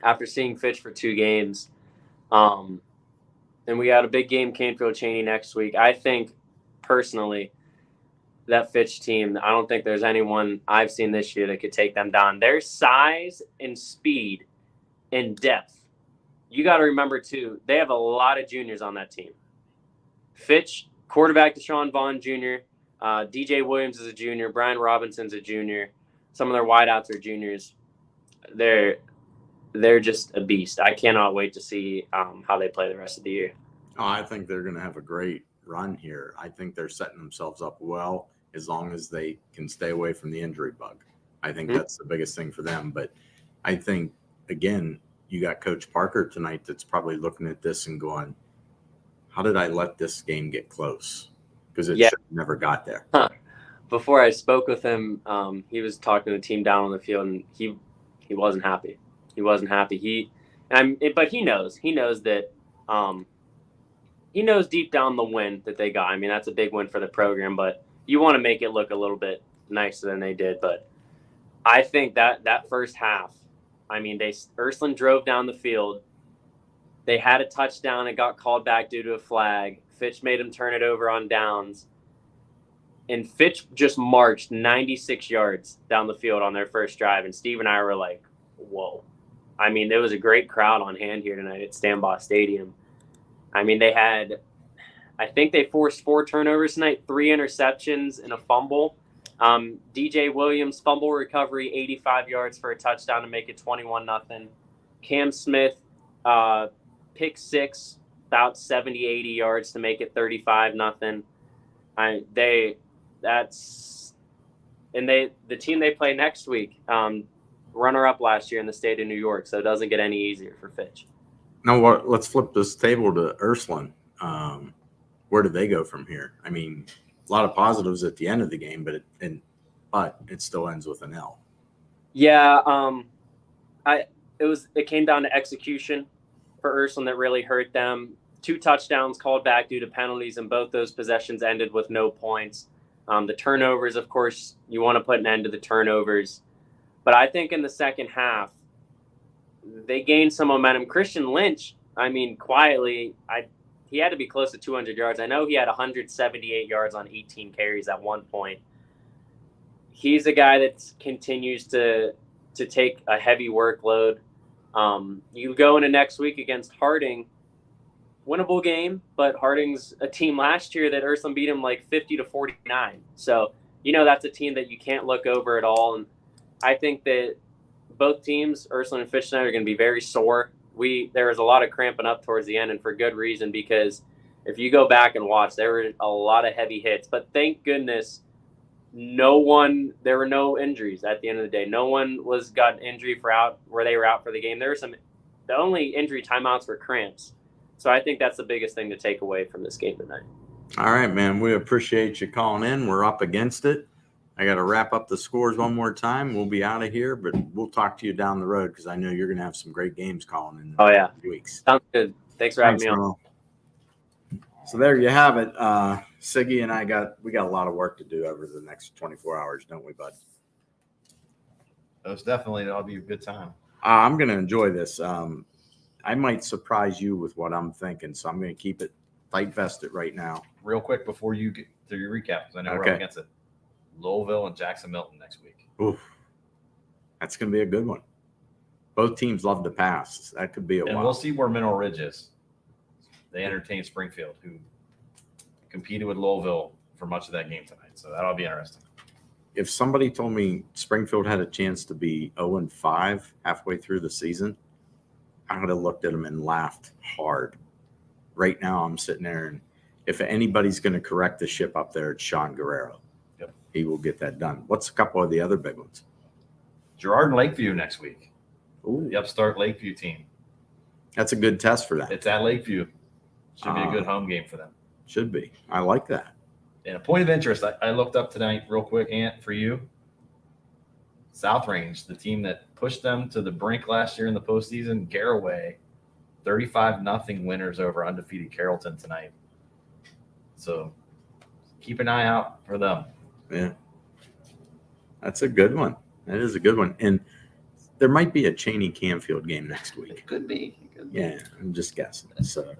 after seeing Fitch for 2 games, and we got a big game, Canfield Cheney next week, I think, personally, that Fitch team, I don't think there's anyone I've seen this year that could take them down. Their size and speed and depth. You got to remember, too, they have a lot of juniors on that team. Fitch, quarterback Deshaun Vaughn Jr., DJ Williams is a junior, Brian Robinson's a junior. Some of their wideouts are juniors. They're just a beast. I cannot wait to see how they play the rest of the year. Oh, I think they're going to have a great run here. I think they're setting themselves up well as long as they can stay away from the injury bug. I think that's the biggest thing for them. But I think, again, you got Coach Parker tonight that's probably looking at this and going, how did I let this game get close? Because it should have never got there. Before I spoke with him, he was talking to the team down on the field, and he wasn't happy. He wasn't happy. But he knows. He knows that he knows deep down the win that they got. I mean, that's a big win for the program, but you want to make it look a little bit nicer than they did. But I think that first half, I mean, Ursuline drove down the field. They had a touchdown. It got called back due to a flag. Fitch made him turn it over on downs. And Fitch just marched 96 yards down the field on their first drive. And Steve and I were like, whoa. I mean, there was a great crowd on hand here tonight at Stambaugh Stadium. I mean, I think they forced 4 turnovers tonight, 3 interceptions and a fumble. DJ Williams, fumble recovery, 85 yards for a touchdown to make it 21-0. Cam Smith, pick 6, about 70, 80 yards to make it 35-0. The team they play next week, runner-up last year in the state of New York, so it doesn't get any easier for Fitch. Now, let's flip this table to Ursuline. Where do they go from here? I mean, a lot of positives at the end of the game, but it still ends with an L. Yeah, it came down to execution for Ursuline that really hurt them. 2 touchdowns called back due to penalties, and both those possessions ended with no points. The turnovers, of course, you want to put an end to the turnovers. But I think in the second half, they gained some momentum. Christian Lynch, I mean, quietly, he had to be close to 200 yards. I know he had 178 yards on 18 carries at one point. He's a guy that continues to take a heavy workload. You go into next week against Harding, winnable game, but Harding's a team last year that Ursuline beat him like 50-49. So, that's a team that you can't look over at all. And I think that both teams, Ursuline and Fitch tonight, are going to be very sore. There was a lot of cramping up towards the end, and for good reason, because if you go back and watch, there were a lot of heavy hits. But thank goodness there were no injuries at the end of the day. No one got an injury where they were out for the game. The only injury timeouts were cramps. So I think that's the biggest thing to take away from this game tonight. All right, man. We appreciate you calling in. We're up against it. I got to wrap up the scores one more time. We'll be out of here, but we'll talk to you down the road because I know you're going to have some great games calling in the next few weeks. Sounds good. Thanks for having me on. So there you have it. Siggy and I got a lot of work to do over the next 24 hours, don't we, bud? That'll be a good time. I'm going to enjoy this. I might surprise you with what I'm thinking, so I'm going to keep it tight-vested right now. Real quick before you get to your recap, because I know we're up against it. Louisville and Jackson Milton next week. Oof. That's going to be a good one. Both teams love to pass. That could be a And while. we'll see where Mineral Ridge is. They entertained Springfield, who competed with Louisville for much of that game tonight. So that'll be interesting. If somebody told me Springfield had a chance to be 0-5 halfway through the season, I would have looked at them and laughed hard. Right now, I'm sitting there, and if anybody's going to correct the ship up there, it's Sean Guerrero. Yep. He will get that done. What's a couple of the other big ones? Girard and Lakeview next week. Ooh. The upstart Lakeview team. That's a good test for them. It's at Lakeview. Should be a good home game for them. Should be. I like that. And a point of interest, I looked up tonight real quick, Ant, for you. South Range, the team that pushed them to the brink last year in the postseason, Garraway, 35-0 winners over undefeated Carrollton tonight. So keep an eye out for them. Yeah. That's a good one. That is a good one. And there might be a Cheney Canfield game next week. It could be. Yeah, I'm just guessing. So,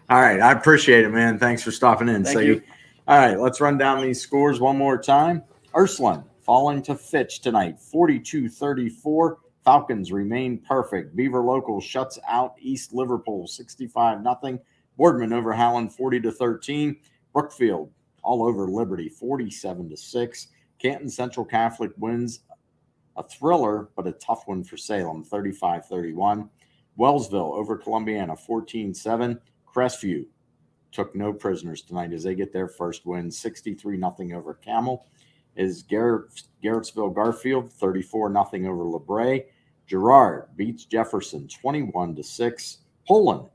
all right. I appreciate it, man. Thanks for stopping in. Thank you. All right, let's run down these scores one more time. Ursuline falling to Fitch tonight, 42-34. Falcons remain perfect. Beaver Local shuts out East Liverpool, 65-0. Boardman over Howland, 40-13. Brookfield all over Liberty, 47-6. Canton Central Catholic wins a thriller, but a tough one for Salem, 35-31. Wellsville over Columbiana, 14-7. Crestview took no prisoners tonight as they get their first win, 63-0 over Camel. Is Garrettsville Garfield, 34-0 over LeBray. Girard beats Jefferson, 21-6. Poland,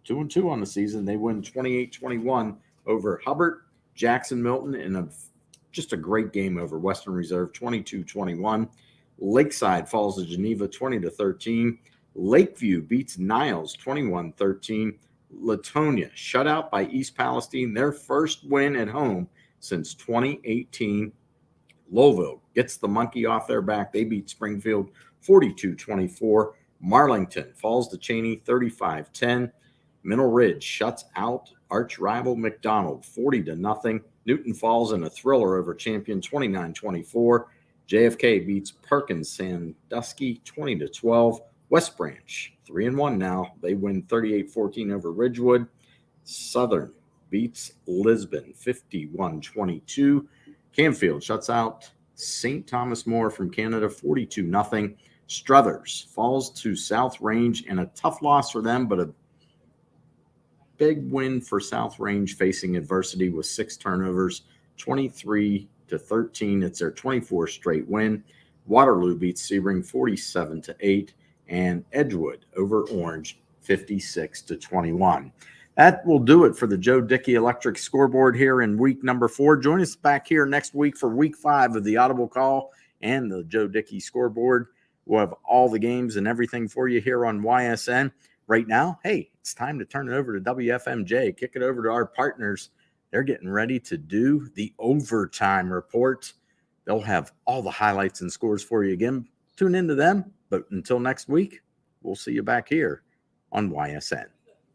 2-2 on the season. They win 28-21 over Hubbard. Jackson Milton in just a great game over Western Reserve, 22-21. Lakeside falls to Geneva, 20-13. Lakeview beats Niles, 21-13. Latonia shut out by East Palestine, their first win at home since 2018. Lowville gets the monkey off their back. They beat Springfield 42-24. Marlington falls to Cheney 35-10. Mineral Ridge shuts out arch rival McDonald 40-0. Newton Falls in a thriller over champion 29-24. JFK beats Perkins Sandusky 20-12. West Branch 3-1 now. They win 38-14 over Ridgewood. Southern beats Lisbon 51-22. Canfield shuts out St. Thomas More from Canada 42-0. Struthers falls to South Range and a tough loss for them, but a big win for South Range facing adversity with 6 turnovers, 23-13. It's their 24th straight win. Waterloo beats Sebring 47-8. And Edgewood over Orange 56-21. That will do it for the Joe Dickey Electric Scoreboard here in week number 4. Join us back here next week for week 5 of the Audible Call and the Joe Dickey Scoreboard. We'll have all the games and everything for you here on YSN. Right now, hey, it's time to turn it over to WFMJ. Kick it over to our partners. They're getting ready to do the overtime report. They'll have all the highlights and scores for you again. Tune into them. But until next week, we'll see you back here on YSN.